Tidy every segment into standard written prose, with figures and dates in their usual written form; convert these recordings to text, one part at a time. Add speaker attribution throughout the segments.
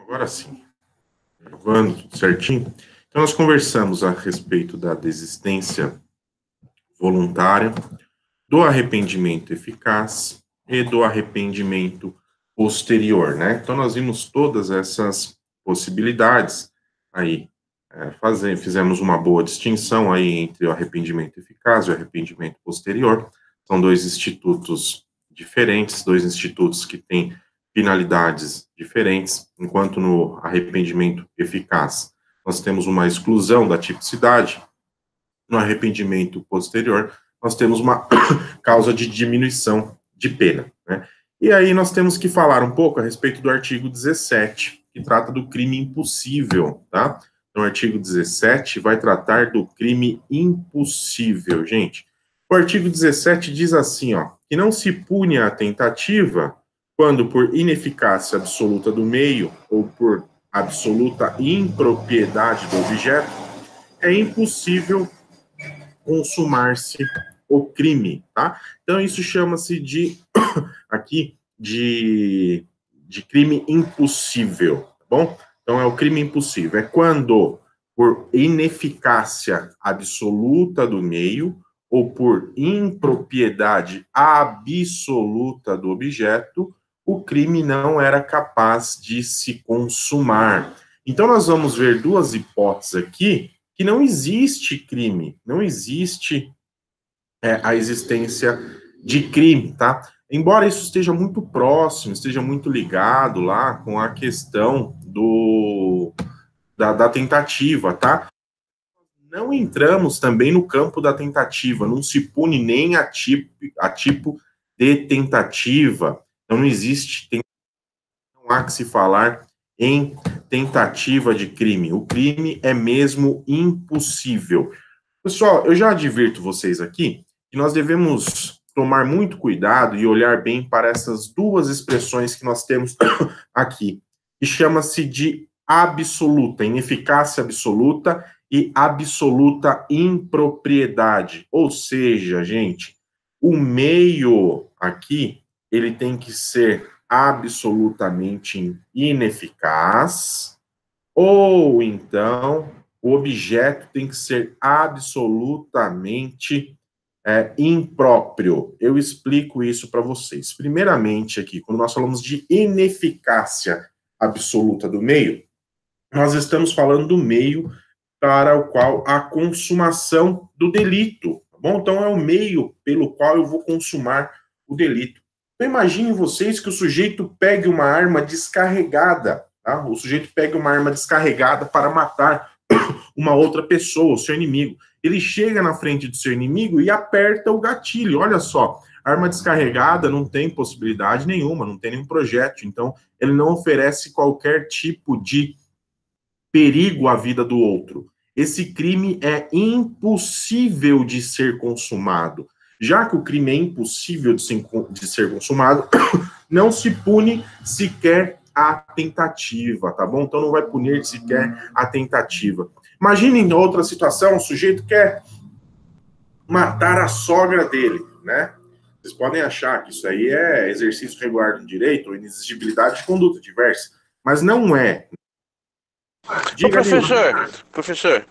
Speaker 1: Agora sim, gravando tudo certinho. Então, nós conversamos a respeito da desistência voluntária, do arrependimento eficaz e do arrependimento posterior, né? Então, nós vimos todas essas possibilidades aí. Fizemos uma boa distinção aí entre o arrependimento eficaz e o arrependimento posterior. São dois institutos diferentes, dois institutos que têm finalidades diferentes, enquanto no arrependimento eficaz nós temos uma exclusão da tipicidade, no arrependimento posterior nós temos uma causa de diminuição de pena, né? E aí nós temos que falar um pouco a respeito do artigo 17, que trata do crime impossível, tá? Então, o artigo 17 vai tratar do crime impossível, gente. O artigo 17 diz assim, ó, que não se pune a tentativa quando por ineficácia absoluta do meio ou por absoluta impropriedade do objeto é impossível consumar-se o crime, tá? Então, isso chama-se aqui, de crime impossível, tá bom? Então, é o crime impossível. É quando, por ineficácia absoluta do meio ou por impropriedade absoluta do objeto, o crime não era capaz de se consumar. Então, nós vamos ver duas hipóteses aqui que não existe crime, não existe a existência de crime, tá? Embora isso esteja muito próximo, esteja muito ligado lá com a questão da tentativa, tá? Não entramos também no campo da tentativa, não se pune nem a tipo de tentativa, então não existe, não há que se falar em tentativa de crime. O crime é mesmo impossível. Pessoal, eu já advirto vocês aqui que nós devemos tomar muito cuidado e olhar bem para essas duas expressões que nós temos aqui, que chama-se de absoluta, ineficácia absoluta e absoluta impropriedade. Ou seja, gente, o meio aqui, ele tem que ser absolutamente ineficaz, ou então o objeto tem que ser absolutamente impróprio. Eu explico isso para vocês. Primeiramente, aqui, quando nós falamos de ineficácia absoluta do meio, nós estamos falando do meio para o qual a consumação do delito, tá bom? Então, é o meio pelo qual eu vou consumar o delito. Então, imaginem vocês que o sujeito pegue uma arma descarregada, tá? O sujeito pegue uma arma descarregada para matar uma outra pessoa, o seu inimigo. Ele chega na frente do seu inimigo e aperta o gatilho. Olha só, arma descarregada não tem possibilidade nenhuma, não tem nenhum projétil, então ele não oferece qualquer tipo de perigo à vida do outro. Esse crime é impossível de ser consumado. Já que o crime é impossível de ser consumado, não se pune sequer a tentativa, tá bom? Então não vai punir sequer a tentativa. Imaginem outra situação, o sujeito quer matar a sogra dele, né? Vocês podem achar que isso aí é exercício regular do direito ou inexigibilidade de conduta diversa, mas não é.
Speaker 2: Ô, professor,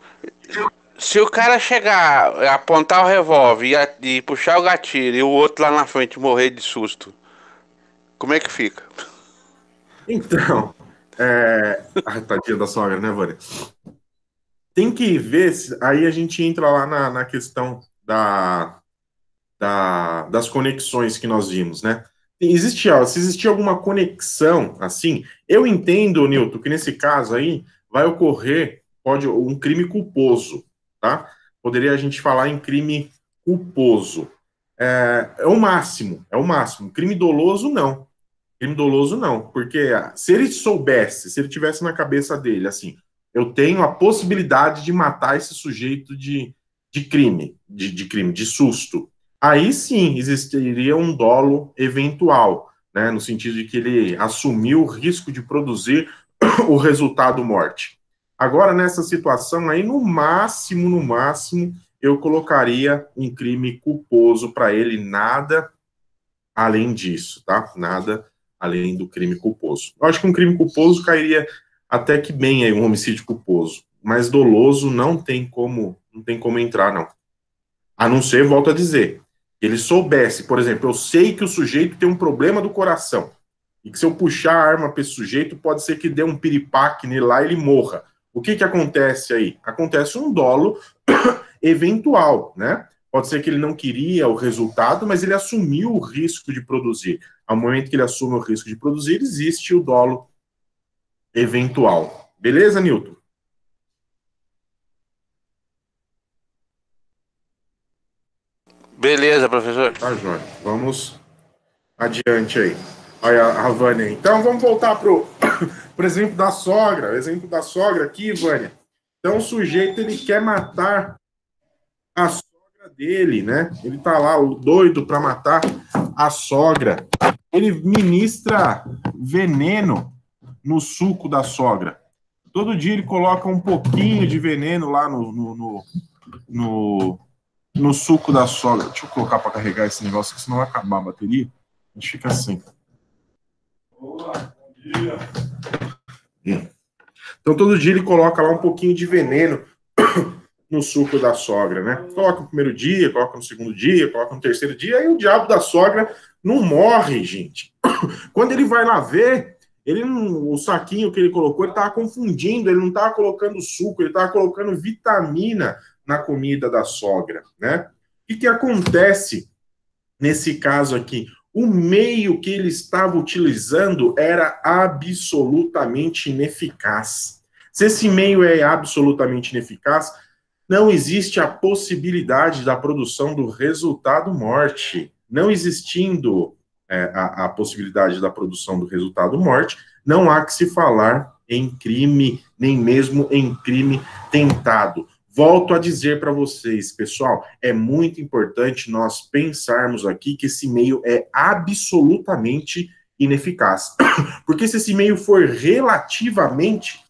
Speaker 2: se o cara chegar, apontar o revólver e puxar o gatilho e o outro lá na frente morrer de susto, como é que fica?
Speaker 1: Então, tadinha da sogra, né, Vânia? Tem que ver, aí a gente entra lá na questão das conexões que nós vimos, né? Se existir alguma conexão, assim, eu entendo, Nilton, que nesse caso aí vai ocorrer, pode, um crime culposo, tá? Poderia a gente falar em crime culposo. É o máximo, é o máximo. Crime doloso, não. Crime doloso, não, porque se ele soubesse, se ele tivesse na cabeça dele, assim, eu tenho a possibilidade de matar esse sujeito de crime, de susto, aí sim existiria um dolo eventual, né, no sentido de que ele assumiu o risco de produzir o resultado morte. Agora, nessa situação aí, no máximo, eu colocaria um crime culposo para ele, nada além disso, tá? Nada além do crime culposo. Eu acho que um crime culposo cairia até que bem aí um homicídio culposo, mas doloso não tem como entrar, não. A não ser, volto a dizer, que ele soubesse, por exemplo, eu sei que o sujeito tem um problema do coração, e que se eu puxar a arma para esse sujeito, pode ser que dê um piripaque nele lá e ele morra. O que acontece aí? Acontece um dolo eventual, né? Pode ser que ele não queria o resultado, mas ele assumiu o risco de produzir. Ao momento que ele assume o risco de produzir, existe o dolo eventual. Beleza, Newton?
Speaker 2: Beleza, professor.
Speaker 1: Tá, João. Vamos adiante aí. Olha a Vânia. Então, vamos voltar pro exemplo da sogra. O exemplo da sogra aqui, Vânia. Então, o sujeito, ele quer matar a sogra dele, né? Ele tá lá, o doido para matar a sogra. Ele ministra veneno no suco da sogra. Todo dia ele coloca um pouquinho de veneno lá no suco da sogra. Deixa eu colocar para carregar esse negócio, que senão vai acabar a bateria. A gente fica assim. Olá, bom dia. Então, todo dia ele coloca lá um pouquinho de veneno no suco da sogra, né? Coloca no primeiro dia, coloca no segundo dia, coloca no terceiro dia, aí o diabo da sogra não morre, gente. Quando ele vai lá ver, o saquinho que ele colocou, ele estava confundindo, ele não estava colocando suco, ele estava colocando vitamina na comida da sogra, né? O que acontece nesse caso aqui? O meio que ele estava utilizando era absolutamente ineficaz. Se esse meio é absolutamente ineficaz, não existe a possibilidade da produção do resultado morte. Não existindo a possibilidade da produção do resultado morte, não há que se falar em crime, nem mesmo em crime tentado. Volto a dizer para vocês, pessoal, é muito importante nós pensarmos aqui que esse meio é absolutamente ineficaz. Porque se esse meio for relativamente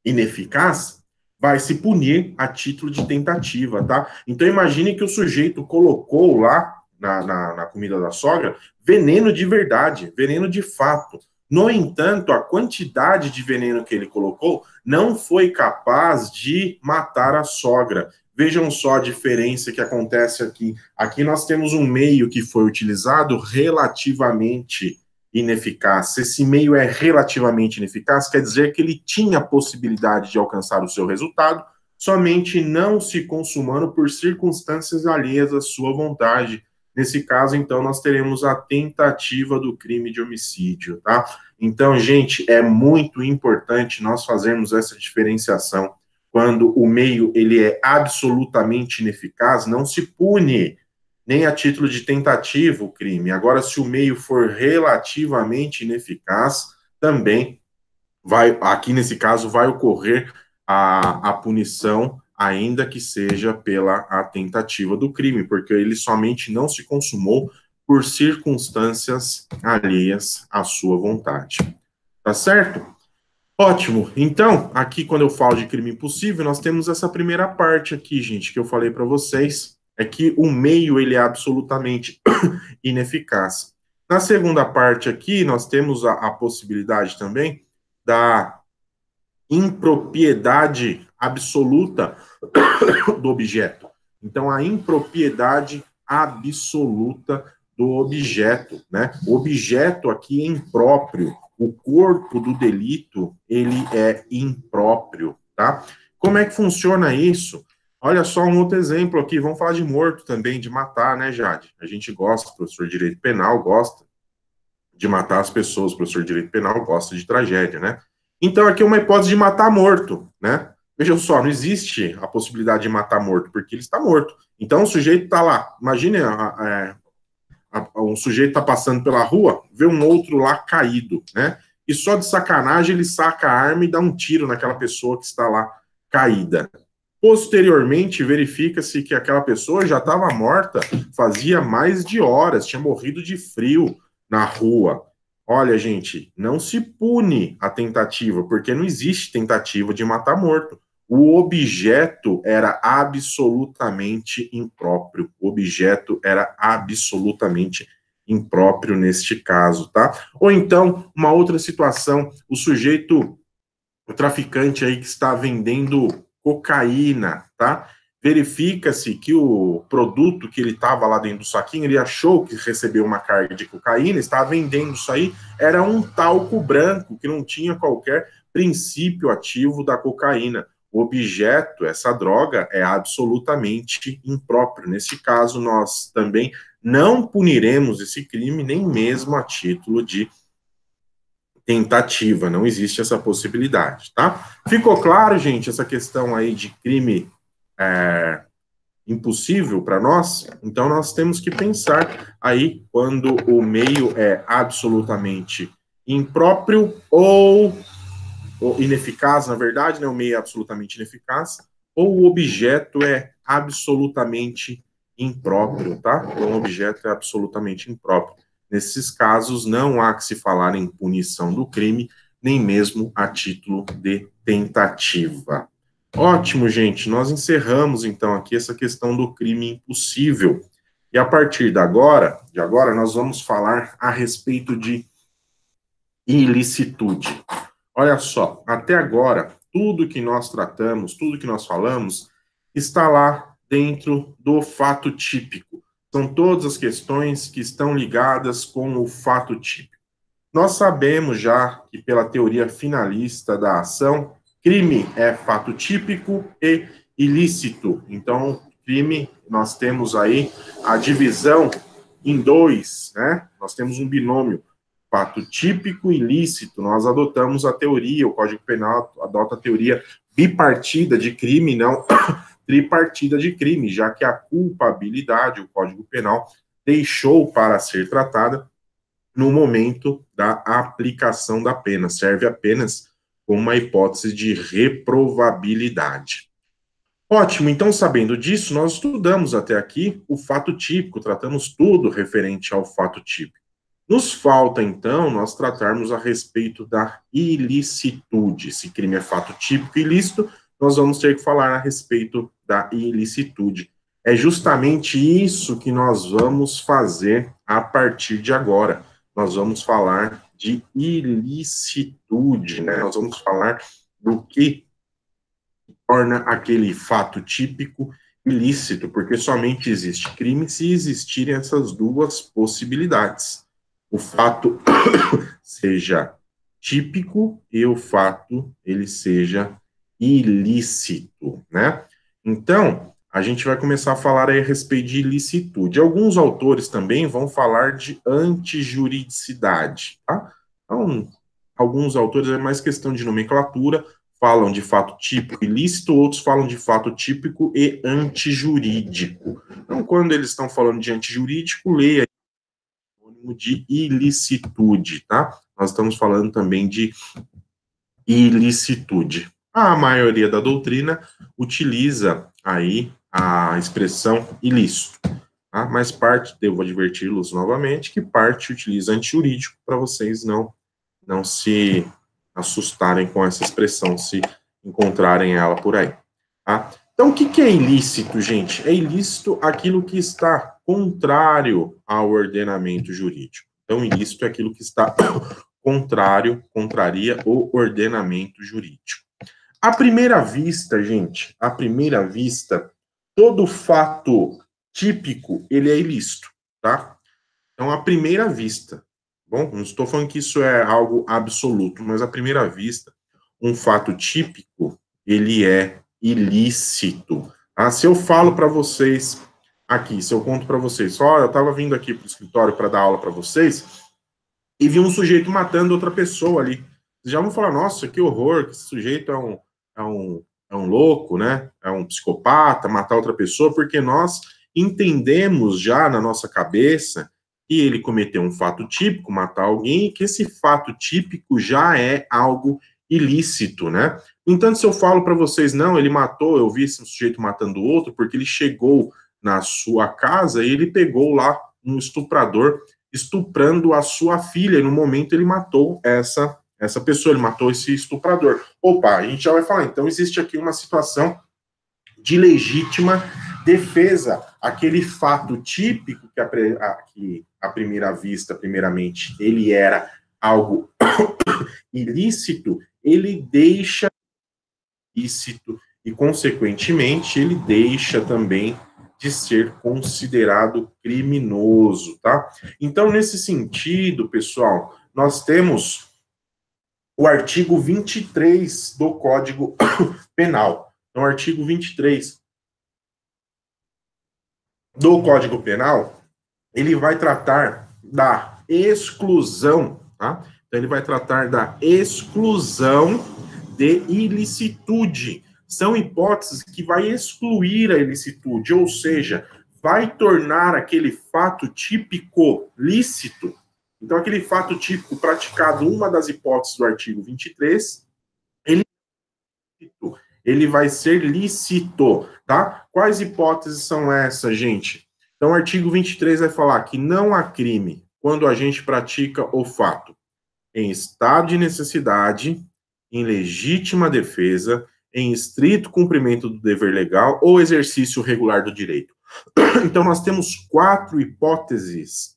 Speaker 1: ineficaz, vai se punir a título de tentativa, tá? Então imagine que o sujeito colocou lá na comida da sogra veneno de verdade, veneno de fato. No entanto, a quantidade de veneno que ele colocou não foi capaz de matar a sogra. Vejam só a diferença que acontece aqui. Aqui nós temos um meio que foi utilizado relativamente ineficaz. Se esse meio é relativamente ineficaz, quer dizer que ele tinha possibilidade de alcançar o seu resultado, somente não se consumando por circunstâncias alheias à sua vontade. Nesse caso, então, nós teremos a tentativa do crime de homicídio, tá? Então, gente, é muito importante nós fazermos essa diferenciação. Quando o meio ele é absolutamente ineficaz, não se pune nem a título de tentativa o crime. Agora, se o meio for relativamente ineficaz, também vai, aqui nesse caso, vai ocorrer a punição, ainda que seja pela a tentativa do crime, porque ele somente não se consumou por circunstâncias alheias à sua vontade. Tá certo? Ótimo. Então, aqui quando eu falo de crime impossível, nós temos essa primeira parte aqui, gente, que eu falei para vocês, é que o meio ele é absolutamente ineficaz. Na segunda parte aqui, nós temos a possibilidade também da impropriedade absoluta do objeto. Então, a impropriedade absoluta do objeto, né? O objeto aqui é impróprio, o corpo do delito, ele é impróprio, tá? Como é que funciona isso? Olha só um outro exemplo aqui, vamos falar de morto também, de matar, né, Jade? A gente gosta, professor de direito penal gosta de matar as pessoas, professor de direito penal gosta de tragédia, né? Então aqui é uma hipótese de matar morto, né? Vejam só, não existe a possibilidade de matar morto, porque ele está morto. Então o sujeito está lá, imagine um sujeito está passando pela rua, vê um outro lá caído, né? E só de sacanagem ele saca a arma e dá um tiro naquela pessoa que está lá caída. Posteriormente, verifica-se que aquela pessoa já estava morta fazia mais de horas, tinha morrido de frio na rua. Olha, gente, não se pune a tentativa, porque não existe tentativa de matar morto. O objeto era absolutamente impróprio. O objeto era absolutamente impróprio neste caso, tá? Ou então, uma outra situação, o sujeito o traficante aí que está vendendo cocaína, tá? Verifica-se que o produto que ele estava lá dentro do saquinho, ele achou que recebeu uma carga de cocaína, estava vendendo isso aí, era um talco branco, que não tinha qualquer princípio ativo da cocaína. O objeto, essa droga, é absolutamente impróprio. Nesse caso, nós também não puniremos esse crime, nem mesmo a título de tentativa, não existe essa possibilidade, tá? Ficou claro, gente, essa questão aí de crime impossível para nós? Então, nós temos que pensar aí quando o meio é absolutamente impróprio ou ineficaz, na verdade, né? O meio é absolutamente ineficaz, ou o objeto é absolutamente impróprio, tá? Então, o objeto é absolutamente impróprio. Nesses casos, não há que se falar em punição do crime, nem mesmo a título de tentativa. Ótimo, gente. Nós encerramos, então, aqui essa questão do crime impossível. E a partir de agora, nós vamos falar a respeito de ilicitude. Olha só, até agora, tudo que nós tratamos, tudo que nós falamos, está lá dentro do fato típico. São todas as questões que estão ligadas com o fato típico. Nós sabemos já que, pela teoria finalista da ação, crime é fato típico e ilícito. Então, crime, nós temos aí a divisão em dois, né? Nós temos um binômio, fato típico e ilícito. Nós adotamos a teoria, o Código Penal adota a teoria bipartida de crime, não tripartida de crime, já que a culpabilidade, o Código Penal, deixou para ser tratada no momento da aplicação da pena, serve apenas como uma hipótese de reprovabilidade. Ótimo, então sabendo disso, nós estudamos até aqui o fato típico, tratamos tudo referente ao fato típico. Nos falta, então, nós tratarmos a respeito da ilicitude. Se crime é fato típico e ilícito, nós vamos ter que falar a respeito da ilicitude. É justamente isso que nós vamos fazer a partir de agora. Nós vamos falar de ilicitude, né? Nós vamos falar do que torna aquele fato típico ilícito, porque somente existe crime se existirem essas duas possibilidades. O fato seja típico e o fato ele seja ilícito, né? Então, a gente vai começar a falar aí a respeito de ilicitude. Alguns autores também vão falar de antijuridicidade, tá? Então, alguns autores é mais questão de nomenclatura, falam de fato típico e ilícito, outros falam de fato típico e antijurídico. Então, quando eles estão falando de antijurídico, leia de ilicitude, tá? Nós estamos falando também de ilicitude. A maioria da doutrina utiliza aí a expressão ilícito, tá? Mas parte, devo adverti-los novamente, que parte utiliza antijurídico para vocês não se assustarem com essa expressão, se encontrarem ela por aí, tá? Então, o que é ilícito, gente? É ilícito aquilo que está contrário ao ordenamento jurídico. Então, ilícito é aquilo que está contraria o ordenamento jurídico. À primeira vista, gente, à primeira vista, todo fato típico, ele é ilícito, tá? Então, à primeira vista, bom, não estou falando que isso é algo absoluto, mas à primeira vista, um fato típico, ele é ilícito. Tá? Se eu falo para vocês aqui, se eu conto para vocês, ó, eu estava vindo aqui para o escritório para dar aula para vocês e vi um sujeito matando outra pessoa ali. Vocês já vão falar, nossa, que horror, que esse sujeito é um louco, né? É um psicopata, matar outra pessoa, porque nós entendemos já na nossa cabeça que ele cometeu um fato típico, matar alguém, e que esse fato típico já é algo ilícito, né? No entanto, se eu falo para vocês, não, ele matou, eu vi esse sujeito matando o outro, porque ele chegou na sua casa e ele pegou lá um estuprador estuprando a sua filha, e no momento ele matou essa pessoa, ele matou esse estuprador. Opa, a gente já vai falar, então existe aqui uma situação de legítima defesa, aquele fato típico que à primeira vista, primeiramente, ele era algo ilícito, ele deixa ilícito e, consequentemente, ele deixa também de ser considerado criminoso, tá? Então, nesse sentido, pessoal, nós temos o artigo 23 do Código Penal. Então, o artigo 23 do Código Penal, ele vai tratar da exclusão, tá? Então, ele vai tratar da exclusão de ilicitude. São hipóteses que vai excluir a ilicitude, ou seja, vai tornar aquele fato típico lícito. Então, aquele fato típico praticado, uma das hipóteses do artigo 23, ele vai ser lícito, tá? Quais hipóteses são essas, gente? Então, o artigo 23 vai falar que não há crime quando a gente pratica o fato em estado de necessidade, em legítima defesa, em estrito cumprimento do dever legal ou exercício regular do direito. Então, nós temos quatro hipóteses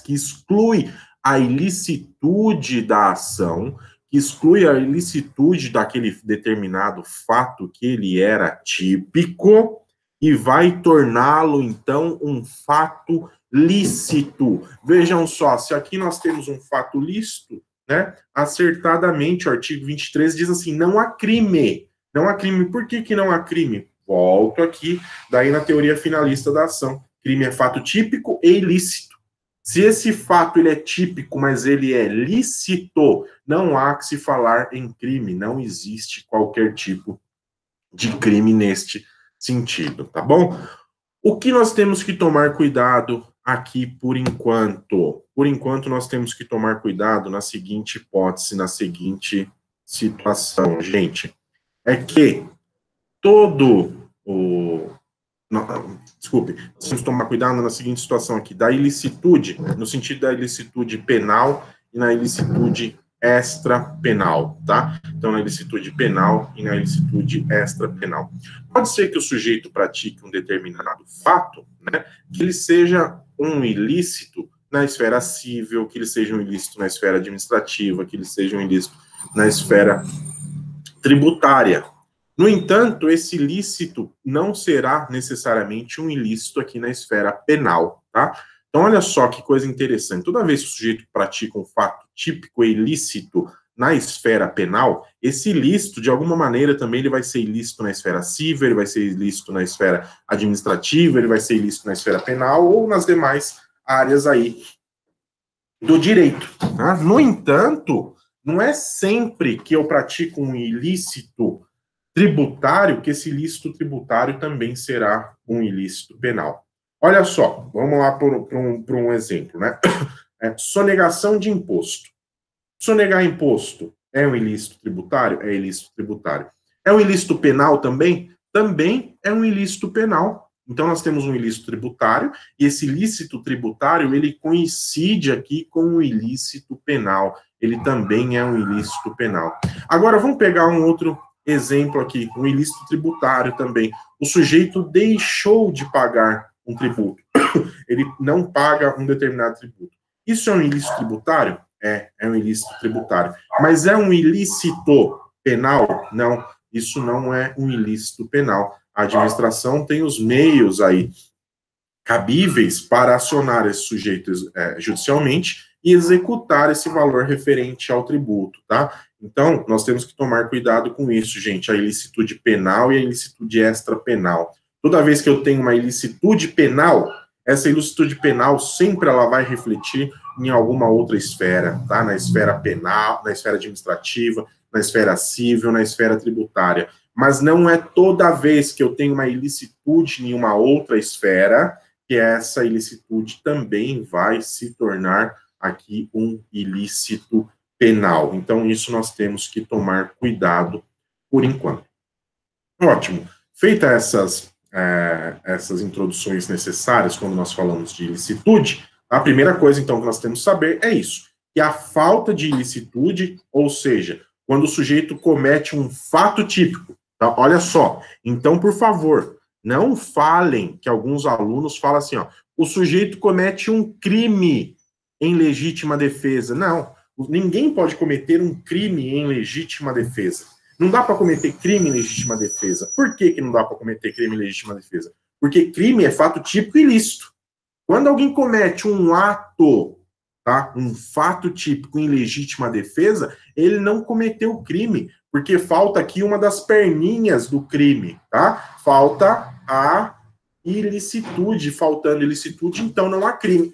Speaker 1: que excluem a ilicitude da ação, que exclui a ilicitude daquele determinado fato que ele era típico e vai torná-lo, então, um fato lícito. Vejam só, se aqui nós temos um fato lícito, né, acertadamente, o artigo 23 diz assim, não há crime. Não há crime. Por que não há crime? Volto aqui, daí na teoria finalista da ação. Crime é fato típico e ilícito. Se esse fato ele é típico, mas ele é lícito, não há que se falar em crime, não existe qualquer tipo de crime neste sentido, tá bom? O que nós temos que tomar cuidado aqui por enquanto? Por enquanto, nós temos que tomar cuidado na seguinte hipótese, na seguinte situação, gente. É que todo o... Não, desculpe, temos que tomar cuidado na seguinte situação aqui, da ilicitude, no sentido da ilicitude penal e na ilicitude extrapenal, tá? Então, na ilicitude penal e na ilicitude extrapenal. Pode ser que o sujeito pratique um determinado fato, né, que ele seja um ilícito na esfera civil, que ele seja um ilícito na esfera administrativa, que ele seja um ilícito na esfera tributária. No entanto, esse ilícito não será necessariamente um ilícito aqui na esfera penal, tá? Então, olha só que coisa interessante. Toda vez que o sujeito pratica um fato típico e ilícito na esfera penal, esse ilícito, de alguma maneira, também ele vai ser ilícito na esfera civil, ele vai ser ilícito na esfera administrativa, ele vai ser ilícito na esfera penal ou nas demais áreas aí do direito, tá? No entanto, não é sempre que eu pratico um ilícito tributário, que esse ilícito tributário também será um ilícito penal. Olha só, vamos lá para um exemplo, né? Sonegação de imposto. Sonegar imposto é um ilícito tributário? É ilícito tributário. É um ilícito penal também? Também é um ilícito penal. Então, nós temos um ilícito tributário, e esse ilícito tributário, ele coincide aqui com o ilícito penal. Ele também é um ilícito penal. Agora, vamos pegar um outro exemplo aqui, um ilícito tributário também. O sujeito deixou de pagar um tributo. Ele não paga um determinado tributo. Isso é um ilícito tributário? É um ilícito tributário. Mas é um ilícito penal? Não, isso não é um ilícito penal. A administração tem os meios aí cabíveis para acionar esse sujeito judicialmente e executar esse valor referente ao tributo, tá? Então, nós temos que tomar cuidado com isso, gente, a ilicitude penal e a ilicitude extrapenal. Toda vez que eu tenho uma ilicitude penal, essa ilicitude penal sempre ela vai refletir em alguma outra esfera, tá? Na esfera penal, na esfera administrativa, na esfera civil, na esfera tributária. Mas não é toda vez que eu tenho uma ilicitude em uma outra esfera que essa ilicitude também vai se tornar aqui um ilícito penal. Então, isso nós temos que tomar cuidado por enquanto. Ótimo. Feitas essas introduções necessárias quando nós falamos de ilicitude, a primeira coisa, então, que nós temos que saber é isso, que a falta de ilicitude, ou seja, quando o sujeito comete um fato típico, tá? Olha só, então, por favor, não falem que alguns alunos falam assim, ó, o sujeito comete um crime em legítima defesa. Não, Ninguém pode cometer um crime em legítima defesa. Não dá para cometer crime em legítima defesa. Por que não dá para cometer crime em legítima defesa? Porque crime é fato típico ilícito. Quando alguém comete um ato, tá, um fato típico em legítima defesa, ele não cometeu crime, porque falta aqui uma das perninhas do crime, tá? Falta a ilicitude. Faltando ilicitude, então não há crime.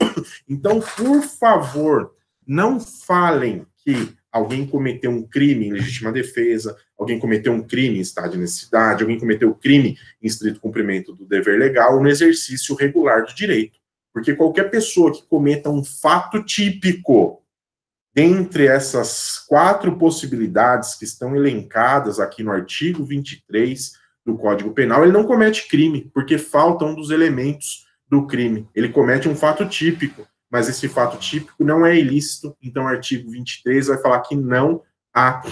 Speaker 1: Então, por favor, não falem que alguém cometeu um crime em legítima defesa, alguém cometeu um crime em estado de necessidade, alguém cometeu crime em estrito cumprimento do dever legal, no exercício regular do direito. Porque qualquer pessoa que cometa um fato típico, dentre essas 4 possibilidades que estão elencadas aqui no artigo 23 do Código Penal, ele não comete crime, porque falta um dos elementos do crime. Ele comete um fato típico, mas esse fato típico não é ilícito, então o artigo 23 vai falar que não há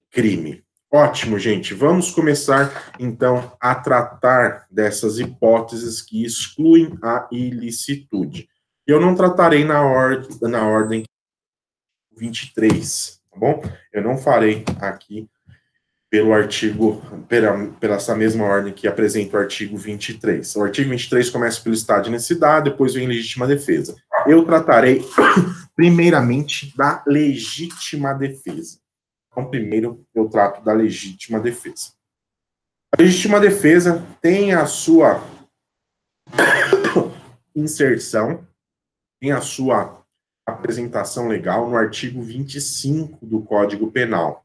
Speaker 1: crime. Ótimo, gente. Vamos começar, então, a tratar dessas hipóteses que excluem a ilicitude. Eu não tratarei na ordem 23, tá bom? Eu não farei aqui pelo artigo, pela essa mesma ordem que apresenta o artigo 23. O artigo 23 começa pelo estado de necessidade, depois vem legítima defesa. Eu tratarei, primeiramente, da legítima defesa. Então, primeiro, eu trato da legítima defesa. A legítima defesa tem a sua inserção, tem a sua apresentação legal no artigo 25 do Código Penal.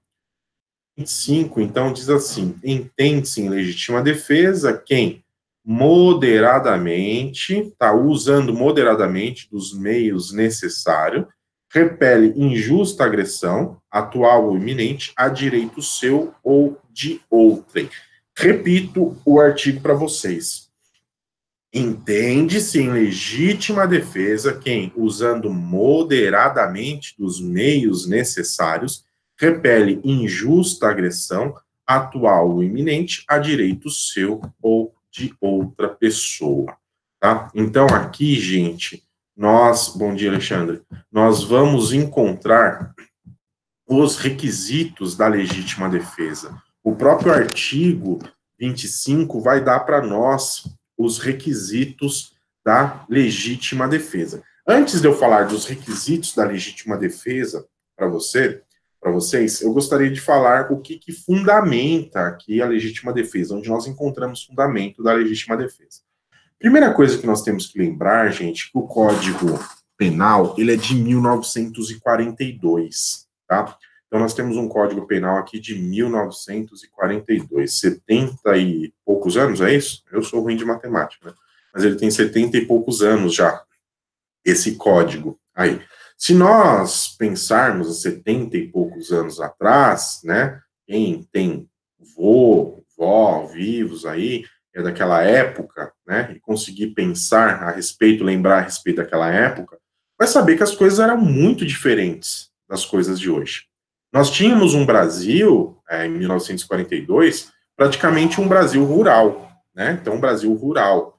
Speaker 1: 25, então, diz assim: entende-se em legítima defesa quem moderadamente, usando moderadamente dos meios necessários, repele injusta agressão, atual ou iminente, a direito seu ou de outrem. Repito o artigo para vocês. Entende-se em legítima defesa quem, usando moderadamente dos meios necessários, repele injusta agressão, atual ou iminente, a direito seu ou de outra pessoa. Tá? Então, aqui, gente, bom dia, Alexandre, nós vamos encontrar os requisitos da legítima defesa. O próprio artigo 25 vai dar para nós os requisitos da legítima defesa. Antes de eu falar dos requisitos da legítima defesa para vocês, eu gostaria de falar o que fundamenta aqui a legítima defesa, onde nós encontramos fundamento da legítima defesa. Primeira coisa que nós temos que lembrar, gente, que o Código Penal, ele é de 1942, tá? Então, nós temos um Código Penal aqui de 1942, 70 e poucos anos, é isso? Eu sou ruim de matemática, né? Mas ele tem 70 e poucos anos já, esse código aí. Se nós pensarmos há 70 e poucos anos atrás, né, quem tem vó vivos aí, é daquela época, né, e conseguir pensar a respeito, lembrar a respeito daquela época, vai saber que as coisas eram muito diferentes das coisas de hoje. Nós tínhamos um Brasil, em 1942, praticamente um Brasil rural, né, então um Brasil rural.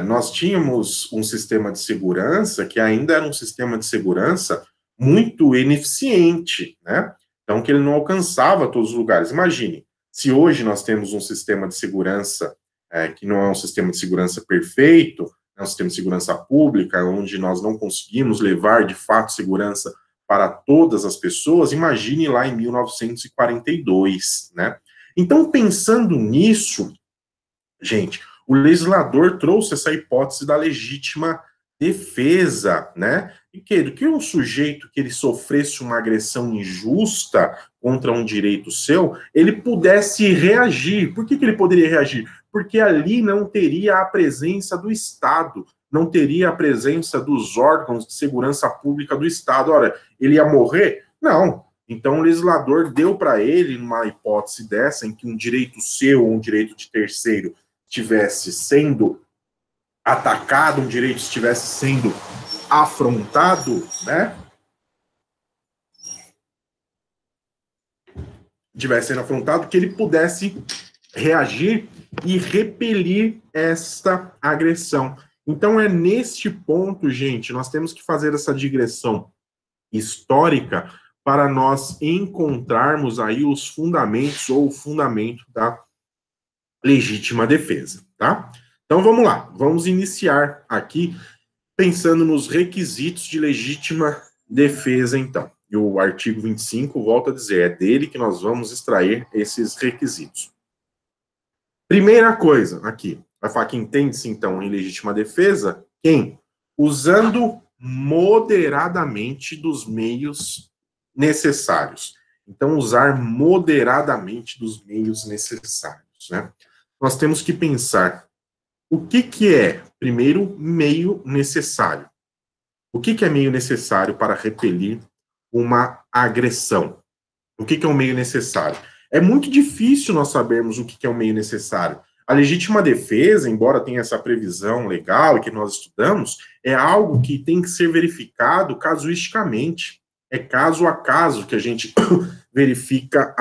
Speaker 1: Nós tínhamos um sistema de segurança que ainda era um sistema de segurança muito ineficiente, né? Então, que ele não alcançava todos os lugares. Imagine, se hoje nós temos um sistema de segurança que não é um sistema de segurança perfeito, é um sistema de segurança pública, onde nós não conseguimos levar, de fato, segurança para todas as pessoas, imagine lá em 1942, né? Então, pensando nisso, gente, o legislador trouxe essa hipótese da legítima defesa, né? E que um sujeito que ele sofresse uma agressão injusta contra um direito seu, ele pudesse reagir. Por que ele poderia reagir? Porque ali não teria a presença do Estado, não teria a presença dos órgãos de segurança pública do Estado. Ora, ele ia morrer? Não. Então, o legislador deu para ele, numa hipótese dessa, em que um direito seu ou um direito de terceiro estivesse sendo atacado, um direito estivesse sendo afrontado, né? Estivesse sendo afrontado, que ele pudesse reagir e repelir esta agressão. Então, é neste ponto, gente, nós temos que fazer essa digressão histórica para nós encontrarmos aí os fundamentos ou o fundamento da legítima defesa, tá? Então vamos lá, vamos iniciar aqui pensando nos requisitos de legítima defesa, então. E o artigo 25, volta a dizer, é dele que nós vamos extrair esses requisitos. Primeira coisa aqui, vai falar que entende-se, então, em legítima defesa, quem? Usando moderadamente dos meios necessários. Então, usar moderadamente dos meios necessários, né? Nós temos que pensar o que é, primeiro, meio necessário. O que é meio necessário para repelir uma agressão? O que é um meio necessário? É muito difícil nós sabermos o que é um meio necessário. A legítima defesa, embora tenha essa previsão legal e que nós estudamos, é algo que tem que ser verificado casuisticamente. É caso a caso que a gente verifica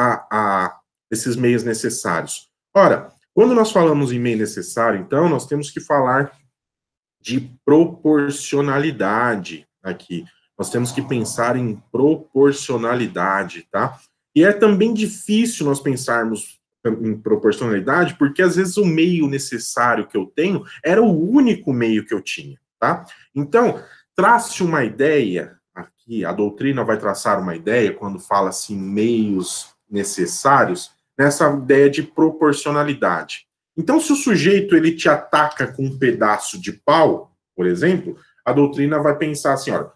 Speaker 1: esses meios necessários. Ora, quando nós falamos em meio necessário, então, nós temos que falar de proporcionalidade aqui. Nós temos que pensar em proporcionalidade, tá? E é também difícil nós pensarmos em proporcionalidade, porque às vezes o meio necessário que eu tenho era o único meio que eu tinha, tá? Então, trace uma ideia, aqui a doutrina vai traçar uma ideia quando fala assim meios necessários, nessa ideia de proporcionalidade. Então, se o sujeito ele te ataca com um pedaço de pau, por exemplo, a doutrina vai pensar assim, olha,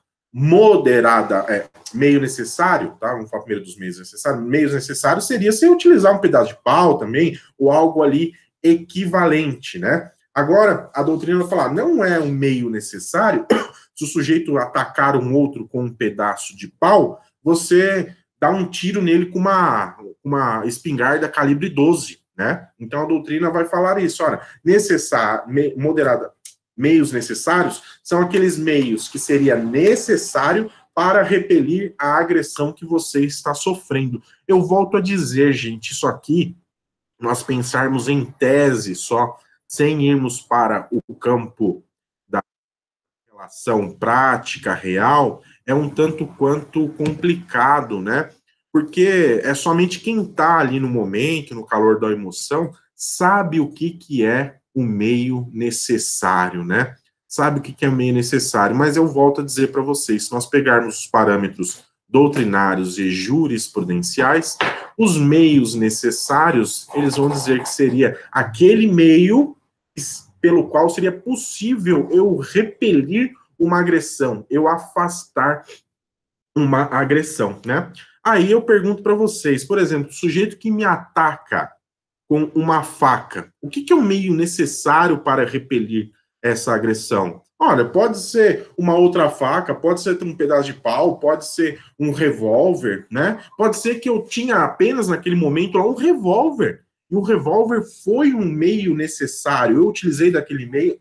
Speaker 1: meio necessário, tá? Vamos falar primeiro dos meios necessários. Meios necessários seria você utilizar um pedaço de pau também, ou algo ali equivalente, né? Agora, a doutrina vai falar, não é um meio necessário, se o sujeito atacar um outro com um pedaço de pau, você dá um tiro nele com uma espingarda calibre 12, né? Então a doutrina vai falar isso, olha, meios necessários são aqueles meios que seria necessário para repelir a agressão que você está sofrendo. Eu volto a dizer, gente, isso aqui, nós pensarmos em tese só, sem irmos para o campo da relação prática, real, é um tanto quanto complicado, né? Porque é somente quem está ali no momento, no calor da emoção, sabe o que é o meio necessário, né? Sabe o que é o meio necessário, mas eu volto a dizer para vocês, se nós pegarmos os parâmetros doutrinários e jurisprudenciais, os meios necessários, eles vão dizer que seria aquele meio pelo qual seria possível eu repelir uma agressão, eu afastar uma agressão, né? Aí eu pergunto para vocês, por exemplo, o sujeito que me ataca com uma faca, o que é o meio necessário para repelir essa agressão? Olha, pode ser uma outra faca, pode ser um pedaço de pau, pode ser um revólver, né? Pode ser que eu tinha apenas naquele momento lá um revólver, e o revólver foi um meio necessário, eu utilizei daquele meio,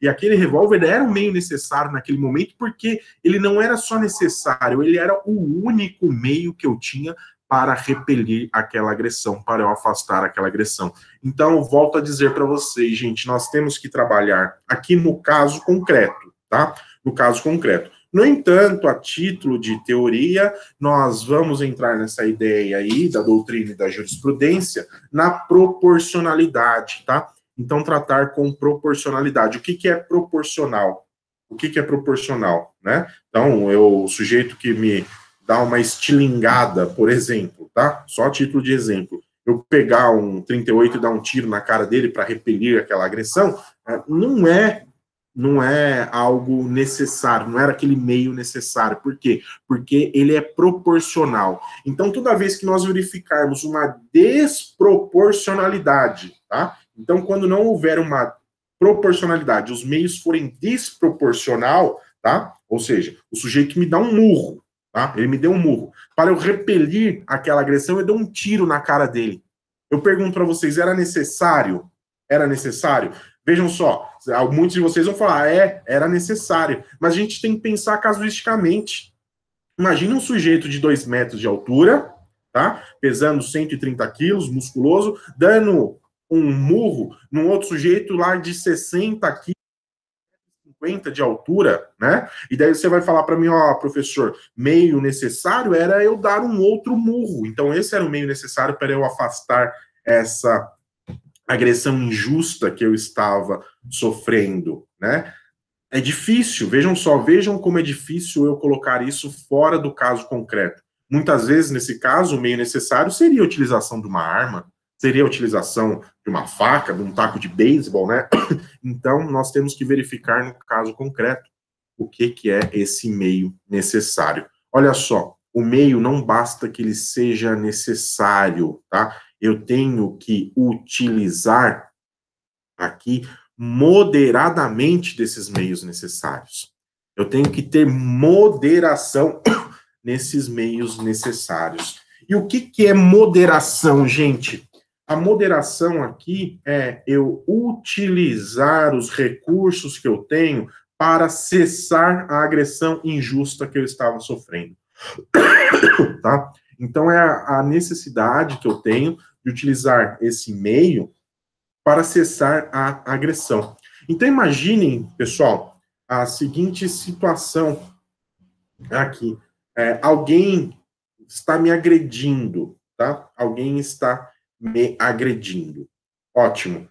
Speaker 1: e aquele revólver era um meio necessário naquele momento, porque ele não era só necessário, ele era o único meio que eu tinha para repelir aquela agressão, para eu afastar aquela agressão. Então, eu volto a dizer para vocês, gente, nós temos que trabalhar aqui no caso concreto, tá? No caso concreto. No entanto, a título de teoria, nós vamos entrar nessa ideia aí da doutrina e da jurisprudência na proporcionalidade, tá? Então, tratar com proporcionalidade. O que é proporcional? O que é proporcional, né? Então, o sujeito que me dá uma estilingada, por exemplo, tá? Só a título de exemplo. Eu pegar um 38 e dar um tiro na cara dele para repelir aquela agressão, não é algo necessário, não era aquele meio necessário. Por quê? Porque ele é proporcional. Então, toda vez que nós verificarmos uma desproporcionalidade, tá? Então, quando não houver uma proporcionalidade, os meios forem desproporcional, tá? Ou seja, o sujeito me dá um murro, tá? Ele me deu um murro. Para eu repelir aquela agressão, eu dou um tiro na cara dele. Eu pergunto para vocês, era necessário? Era necessário? Vejam só, muitos de vocês vão falar, era necessário. Mas a gente tem que pensar casuisticamente. Imagina um sujeito de 2 metros de altura, tá? Pesando 130 quilos, musculoso, dando um murro num outro sujeito lá de 60 quilos, 1,50 de altura, né? E daí você vai falar para mim, ó, professor, meio necessário era eu dar um outro murro. Então, esse era o meio necessário para eu afastar essa agressão injusta que eu estava sofrendo, né? É difícil, vejam só, vejam como é difícil eu colocar isso fora do caso concreto. Muitas vezes, nesse caso, o meio necessário seria a utilização de uma arma, seria a utilização de uma faca, de um taco de beisebol, né? Então, nós temos que verificar no caso concreto o que é esse meio necessário. Olha só, o meio não basta que ele seja necessário, tá? Eu tenho que utilizar aqui moderadamente desses meios necessários. Eu tenho que ter moderação nesses meios necessários. E o que é moderação, gente? A moderação aqui é eu utilizar os recursos que eu tenho para cessar a agressão injusta que eu estava sofrendo. Tá? Então, é a necessidade que eu tenho de utilizar esse meio para cessar a agressão. Então, imaginem, pessoal, a seguinte situação aqui. Alguém está me agredindo, tá? Alguém está me agredindo. Ótimo.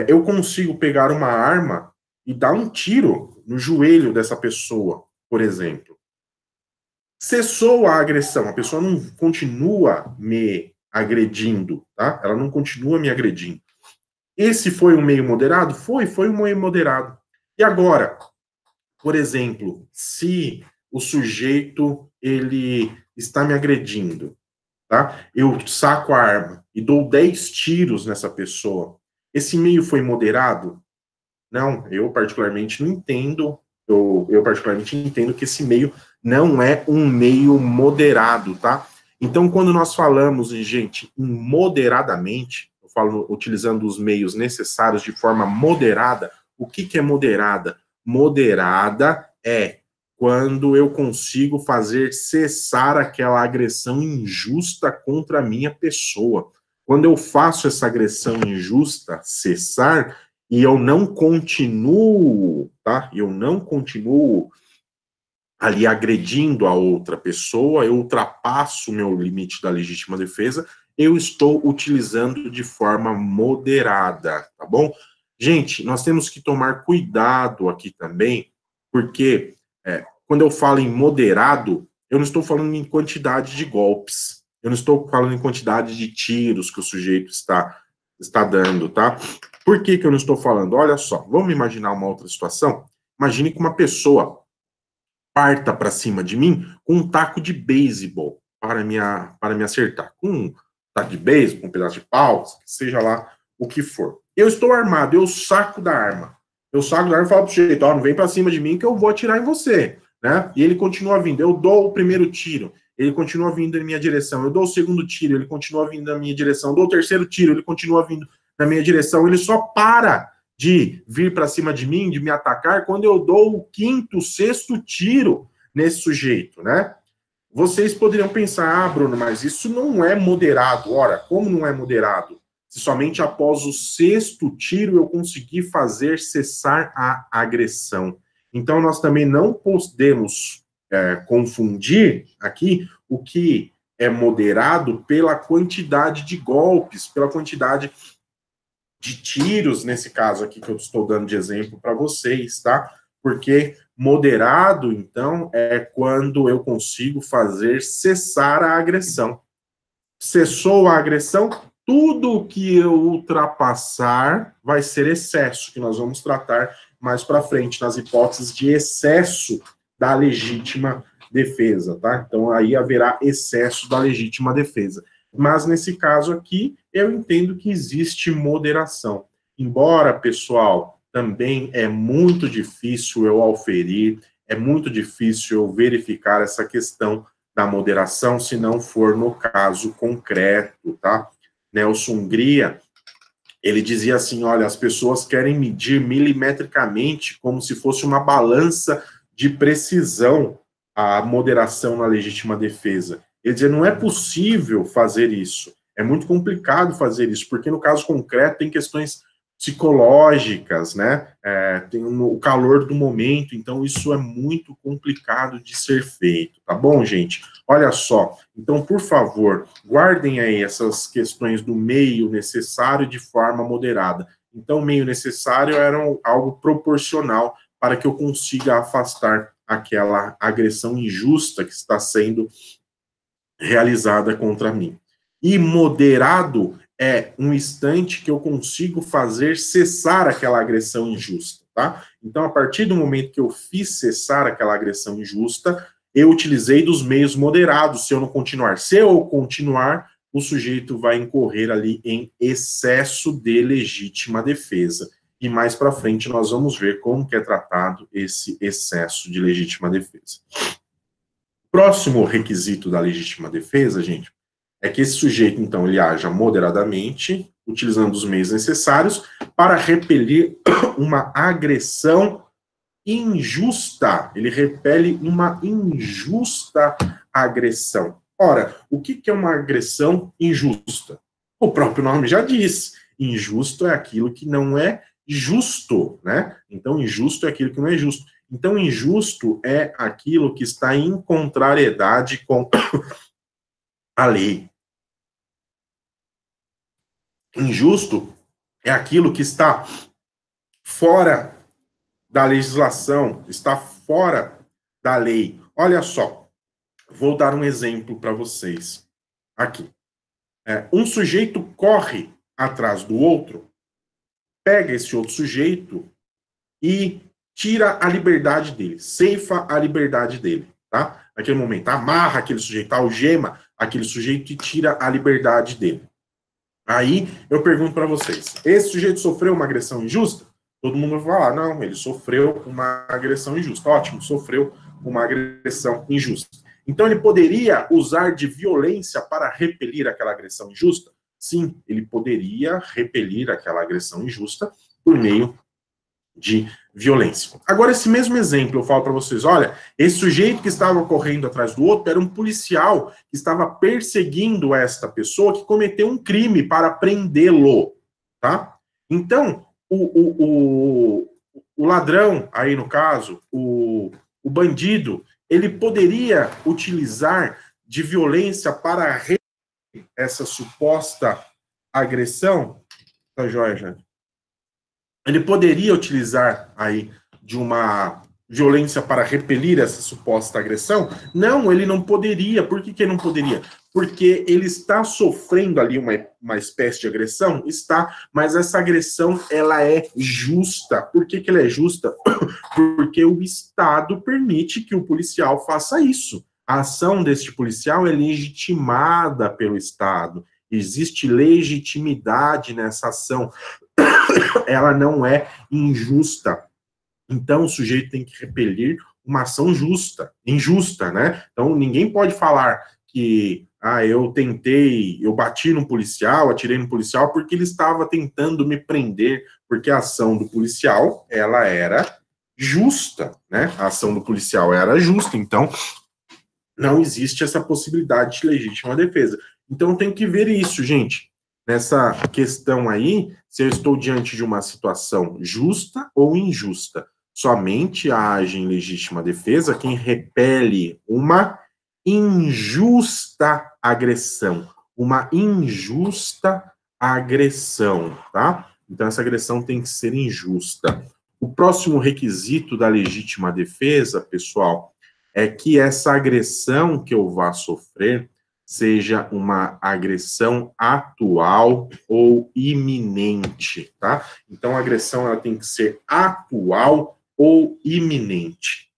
Speaker 1: Eu consigo pegar uma arma e dar um tiro no joelho dessa pessoa, por exemplo. Cessou a agressão, a pessoa não continua me agredindo, tá? Ela não continua me agredindo. Esse foi um meio moderado? Foi um meio moderado. E agora, por exemplo, se o sujeito ele está me agredindo, tá? Eu saco a arma e dou 10 tiros nessa pessoa. Esse meio foi moderado? Não, eu particularmente não entendo. Eu particularmente entendo que esse meio não é um meio moderado, tá? Então, quando nós falamos, gente, em moderadamente, eu falo utilizando os meios necessários de forma moderada, o que é moderada? Moderada é quando eu consigo fazer cessar aquela agressão injusta contra a minha pessoa. Quando eu faço essa agressão injusta cessar, e eu não continuo, tá? Eu não continuo ali agredindo a outra pessoa, eu ultrapasso o meu limite da legítima defesa, eu estou utilizando de forma moderada, tá bom? Gente, nós temos que tomar cuidado aqui também, porque quando eu falo em moderado, eu não estou falando em quantidade de golpes, eu não estou falando em quantidade de tiros que o sujeito está dando, tá? Por que eu não estou falando? Olha só, vamos imaginar uma outra situação? Imagine que uma pessoa parta para cima de mim com um taco de beisebol para me acertar. Com um taco de beisebol, com um pedaço de pau, seja lá o que for. Eu estou armado, eu saco da arma. Eu saco da arma e falo pro sujeito, ó, não vem para cima de mim que eu vou atirar em você, né? E ele continua vindo. Eu dou o primeiro tiro, ele continua vindo em minha direção. Eu dou o segundo tiro, ele continua vindo na minha direção. Eu dou o terceiro tiro, ele continua vindo na minha direção. Ele só para de vir para cima de mim, de me atacar, quando eu dou o quinto, sexto tiro nesse sujeito, né? Vocês poderiam pensar, Bruno, mas isso não é moderado. Ora, como não é moderado? Se somente após o sexto tiro eu conseguir fazer cessar a agressão. Então, nós também não podemos confundir aqui o que é moderado pela quantidade de golpes, pela quantidade de tiros, nesse caso aqui que eu estou dando de exemplo para vocês, tá? Porque moderado, então, é quando eu consigo fazer cessar a agressão. Cessou a agressão, tudo que eu ultrapassar vai ser excesso, que nós vamos tratar mais para frente, nas hipóteses de excesso da legítima defesa, tá? Então, aí haverá excesso da legítima defesa. Mas, nesse caso aqui, eu entendo que existe moderação. Embora, pessoal, também é muito difícil eu auferir, é muito difícil eu verificar essa questão da moderação, se não for no caso concreto, tá? Nelson Hungria, ele dizia assim, olha, as pessoas querem medir milimetricamente como se fosse uma balança de precisão a moderação na legítima defesa. Ele dizia, não é possível fazer isso, é muito complicado fazer isso, porque no caso concreto tem questões psicológicas, né? Tem o calor do momento, então isso é muito complicado de ser feito, tá bom, gente? Olha só, então, por favor, guardem aí essas questões do meio necessário de forma moderada. Então, meio necessário era algo proporcional para que eu consiga afastar aquela agressão injusta que está sendo realizada contra mim. E moderado é um instante que eu consigo fazer cessar aquela agressão injusta, tá? Então, a partir do momento que eu fiz cessar aquela agressão injusta, eu utilizei dos meios moderados, se eu não continuar. Se eu continuar, o sujeito vai incorrer ali em excesso de legítima defesa. E mais para frente nós vamos ver como que é tratado esse excesso de legítima defesa. Próximo requisito da legítima defesa, gente, é que esse sujeito, então, ele haja moderadamente, utilizando os meios necessários para repelir uma agressão injusta. Ele repele uma injusta agressão. Ora, o que é uma agressão injusta? O próprio nome já diz. Injusto é aquilo que não é justo, né? Então, injusto é aquilo que não é justo. Então, injusto é aquilo que está em contrariedade com a lei. Injusto é aquilo que está fora da legislação, está fora da lei. Olha só, vou dar um exemplo para vocês aqui. Um sujeito corre atrás do outro, pega esse outro sujeito e tira a liberdade dele, ceifa a liberdade dele, tá? Naquele momento, amarra aquele sujeito, algema aquele sujeito e tira a liberdade dele. Aí eu pergunto para vocês, esse sujeito sofreu uma agressão injusta? Todo mundo vai falar, não, ele sofreu uma agressão injusta. Ótimo, sofreu uma agressão injusta. Então ele poderia usar de violência para repelir aquela agressão injusta? Sim, ele poderia repelir aquela agressão injusta por meio de violência. Agora, esse mesmo exemplo, eu falo para vocês, olha, esse sujeito que estava correndo atrás do outro era um policial que estava perseguindo esta pessoa que cometeu um crime para prendê-lo, tá? Então, o ladrão, aí no caso, o bandido, ele poderia utilizar de violência para repelir essa suposta agressão, tá joia, gente? Ele poderia utilizar aí de uma violência para repelir essa suposta agressão? Não, ele não poderia. Por que ele não poderia? Porque ele está sofrendo ali uma espécie de agressão? Está, mas essa agressão, ela é justa. Por que ela é justa? Porque o Estado permite que o policial faça isso. A ação deste policial é legitimada pelo Estado. Existe legitimidade nessa ação. Ela não é injusta. Então, o sujeito tem que repelir uma ação justa, injusta, né? Então, ninguém pode falar que, eu bati no policial, atirei no policial porque ele estava tentando me prender, porque a ação do policial, ela era justa, né? A ação do policial era justa, então não existe essa possibilidade de legítima defesa. Então, tem que ver isso, gente. Nessa questão aí, se eu estou diante de uma situação justa ou injusta. Somente age em legítima defesa quem repele uma injusta agressão. Uma injusta agressão, tá? Então, essa agressão tem que ser injusta. O próximo requisito da legítima defesa, pessoal, é que essa agressão que eu vá sofrer seja uma agressão atual ou iminente, tá? Então, a agressão ela tem que ser atual ou iminente.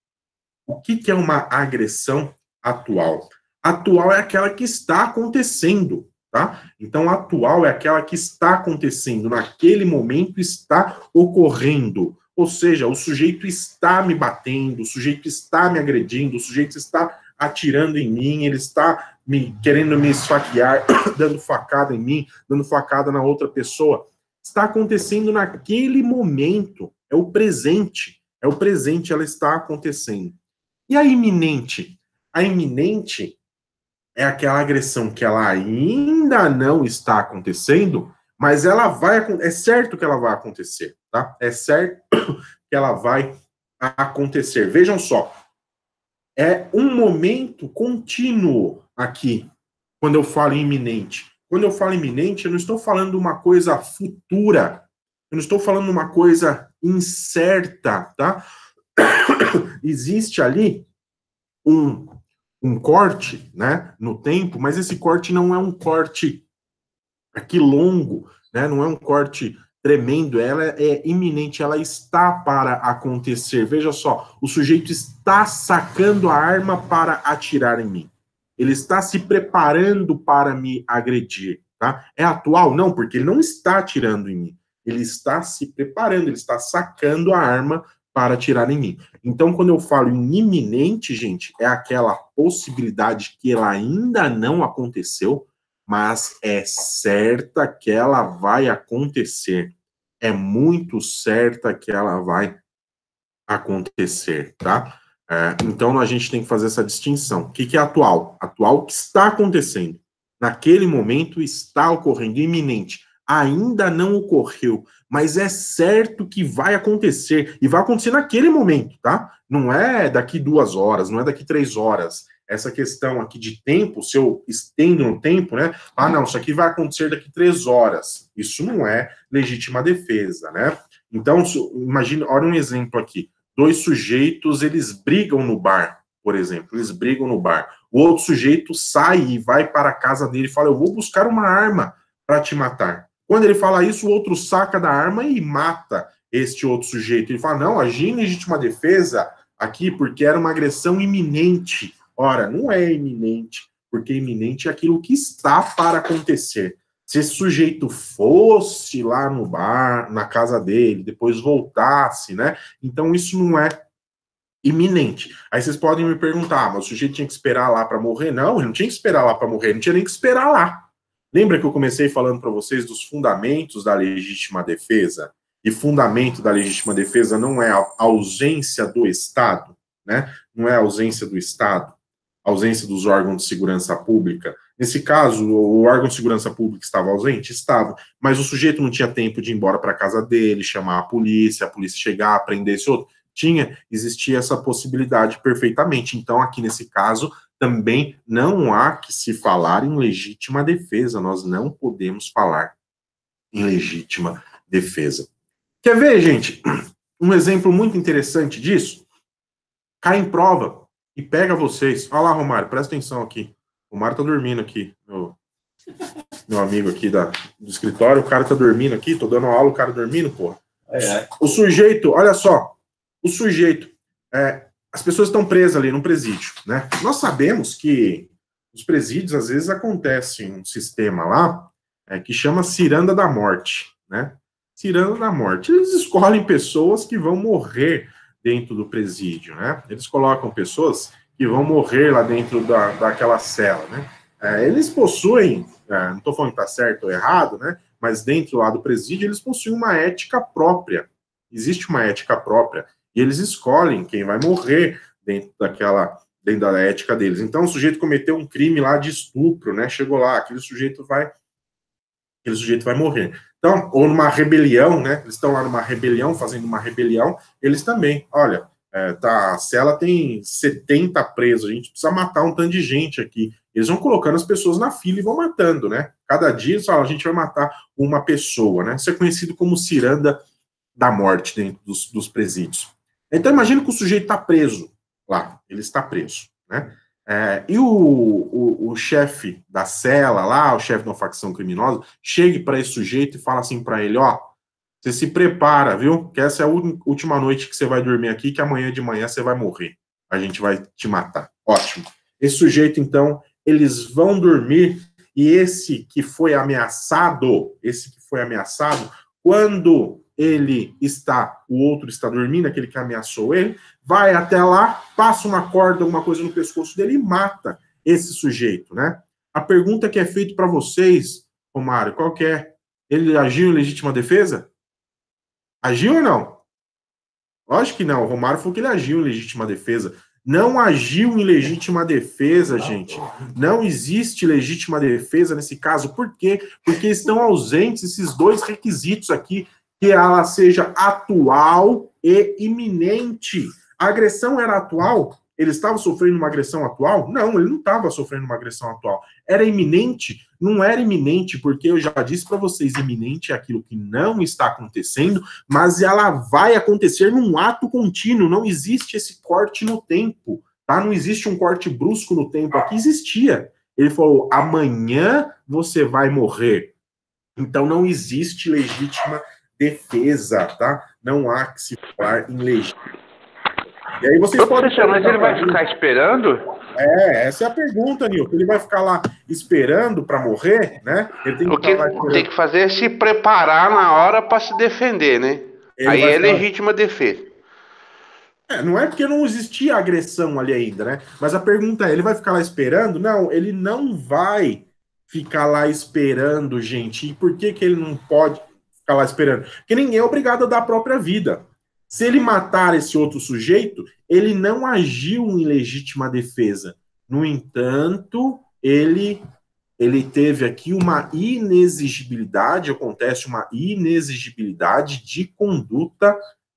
Speaker 1: O que é uma agressão atual? Atual é aquela que está acontecendo, tá? Então, atual é aquela que está acontecendo, naquele momento está ocorrendo. Ou seja, o sujeito está me batendo, o sujeito está me agredindo, o sujeito está atirando em mim, ele está querendo me esfaquear, dando facada em mim, dando facada na outra pessoa. Está acontecendo naquele momento, é o presente, ela está acontecendo. E a iminente? A iminente é aquela agressão que ela ainda não está acontecendo, mas ela vai, é certo que ela vai acontecer, tá? É certo que ela vai acontecer. Vejam só, é um momento contínuo aqui, quando eu falo em iminente. Quando eu falo iminente, eu não estou falando de uma coisa futura, eu não estou falando de uma coisa incerta, tá? Existe ali um corte, né, no tempo, mas esse corte não é um corte aqui longo, né, não é um corte tremendo, ela é iminente, ela está para acontecer. Veja só, o sujeito está sacando a arma para atirar em mim. Ele está se preparando para me agredir, tá? É atual? Não, porque ele não está atirando em mim. Ele está se preparando, ele está sacando a arma para atirar em mim. Então, quando eu falo em iminente, gente, é aquela possibilidade que ela ainda não aconteceu, mas é certa que ela vai acontecer. É muito certa que ela vai acontecer, tá? Então a gente tem que fazer essa distinção. O que é atual? Atual que está acontecendo. Naquele momento está ocorrendo, iminente. Ainda não ocorreu, mas é certo que vai acontecer. E vai acontecer naquele momento, tá? Não é daqui 2 horas, não é daqui 3 horas. Essa questão aqui de tempo, se eu estendo no tempo, né? Ah, não, isso aqui vai acontecer daqui 3 horas. Isso não é legítima defesa, né? Então, imagina, olha um exemplo aqui. 2 sujeitos, eles brigam no bar, por exemplo, eles brigam no bar. O outro sujeito sai e vai para a casa dele e fala, eu vou buscar uma arma para te matar. Quando ele fala isso, o outro saca da arma e mata este outro sujeito. Ele fala, não, agi em legítima defesa aqui porque era uma agressão iminente. Ora, não é iminente, porque iminente é aquilo que está para acontecer. Se esse sujeito fosse lá no bar, na casa dele, depois voltasse, né? Então isso não é iminente. Aí vocês podem me perguntar, mas o sujeito tinha que esperar lá para morrer? Não, ele não tinha que esperar lá para morrer, não tinha nem que esperar lá. Lembra que eu comecei falando para vocês dos fundamentos da legítima defesa? E fundamento da legítima defesa não é a ausência do Estado, né? Não é a ausência do Estado, a ausência dos órgãos de segurança pública. Nesse caso, o órgão de segurança pública estava ausente? Estava, mas o sujeito não tinha tempo de ir embora para casa dele, chamar a polícia chegar, prender esse outro. Existia essa possibilidade perfeitamente. Então, aqui nesse caso, também não há que se falar em legítima defesa. Nós não podemos falar em legítima defesa. Quer ver, gente? Um exemplo muito interessante disso? Cai em prova e pega vocês. Olha lá, Romário, presta atenção aqui. O Romário tá dormindo aqui, meu amigo aqui do escritório. O cara tá dormindo aqui, tô dando aula, o cara dormindo, porra. O sujeito, olha só, o sujeito, as pessoas estão presas ali no presídio, né? Nós sabemos que nos presídios, às vezes, acontece um sistema lá que chama ciranda da morte, né? Ciranda da morte. Eles escolhem pessoas que vão morrer dentro do presídio, né? Eles colocam pessoas que vão morrer lá dentro daquela cela, né? Eles possuem, não estou falando que está certo ou errado, né? Mas dentro lá do presídio, eles possuem uma ética própria. Existe uma ética própria. E eles escolhem quem vai morrer dentro da ética deles. Então, o sujeito cometeu um crime lá de estupro, né? Chegou lá, aquele sujeito vai morrer. Então, ou numa rebelião, né? Eles estão lá numa rebelião, fazendo uma rebelião, eles também, olha, a cela tem 70 presos, a gente precisa matar um tanto de gente aqui. Eles vão colocando as pessoas na fila e vão matando, né? Cada dia eles falam, a gente vai matar uma pessoa, né? Isso é conhecido como ciranda da morte dentro dos presídios. Então, imagina que o sujeito está preso lá, ele está preso, né? E o chefe da cela lá, o chefe de uma facção criminosa, chega para esse sujeito e fala assim para ele, ó, você se prepara, viu? Que essa é a última noite que você vai dormir aqui, que amanhã de manhã você vai morrer. A gente vai te matar. Ótimo. Esse sujeito, então, eles vão dormir e esse que foi ameaçado, quando o outro está dormindo, aquele que ameaçou ele, vai até lá, passa uma corda, alguma coisa no pescoço dele e mata esse sujeito, né? A pergunta que é feita para vocês, Romário, qual que é? Ele agiu em legítima defesa? Agiu ou não? Lógico que não. O Romário falou que ele agiu em legítima defesa. Não agiu em legítima defesa, gente. Não existe legítima defesa nesse caso. Por quê? Porque estão ausentes esses dois requisitos aqui, que ela seja atual e iminente. A agressão era atual? Ele estava sofrendo uma agressão atual? Não, ele não estava sofrendo uma agressão atual. Era iminente? Não era iminente, porque eu já disse para vocês, iminente é aquilo que não está acontecendo, mas ela vai acontecer num ato contínuo. Não existe esse corte no tempo, tá? Não existe um corte brusco no tempo. Aqui existia. Ele falou, amanhã você vai morrer. Então não existe legítima defesa, tá? Não há que se falar em legítima. E aí vocês podem...
Speaker 2: Mas ele vai ficar esperando?
Speaker 1: Essa é a pergunta, Nilton. Ele vai ficar lá esperando para morrer, né? Ele tem que
Speaker 2: O que tem que fazer é se preparar na hora para se defender, né? Aí é legítima defesa.
Speaker 1: Não é porque não existia agressão ali ainda, né? Mas a pergunta é, ele vai ficar lá esperando? Não, ele não vai ficar lá esperando, gente. E por que ele não pode ficar lá esperando? Porque ninguém é obrigado a dar a própria vida. Se ele matar esse outro sujeito, ele não agiu em legítima defesa. No entanto, ele teve aqui uma inexigibilidade, acontece uma inexigibilidade de conduta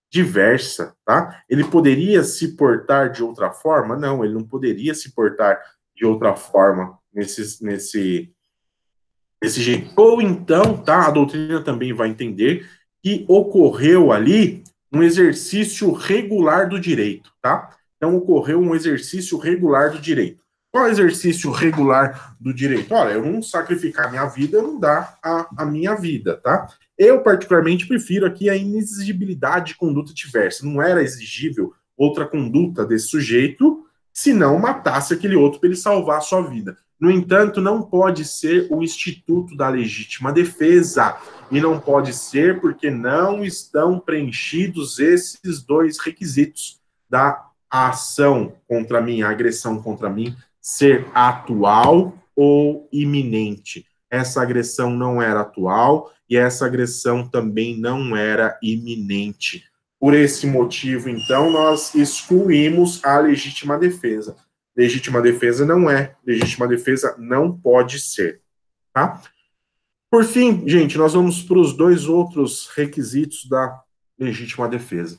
Speaker 1: diversa, tá? Ele poderia se portar de outra forma? Não, ele não poderia se portar de outra forma nesse jeito. Ou então, tá? A doutrina também vai entender que ocorreu ali um exercício regular do direito, tá? Então, ocorreu um exercício regular do direito. Qual é o exercício regular do direito? Olha, eu não sacrificar minha vida, eu não dar a minha vida, tá? Eu, particularmente, prefiro aqui a inexigibilidade de conduta diversa. Não era exigível outra conduta desse sujeito se não matasse aquele outro para ele salvar a sua vida. No entanto, não pode ser o instituto da legítima defesa. E não pode ser porque não estão preenchidos esses dois requisitos da ação contra mim, a agressão contra mim, ser atual ou iminente. Essa agressão não era atual e essa agressão também não era iminente. Por esse motivo, então, nós excluímos a legítima defesa. Legítima defesa não é, legítima defesa não pode ser, tá? Por fim, gente, nós vamos para os dois outros requisitos da legítima defesa.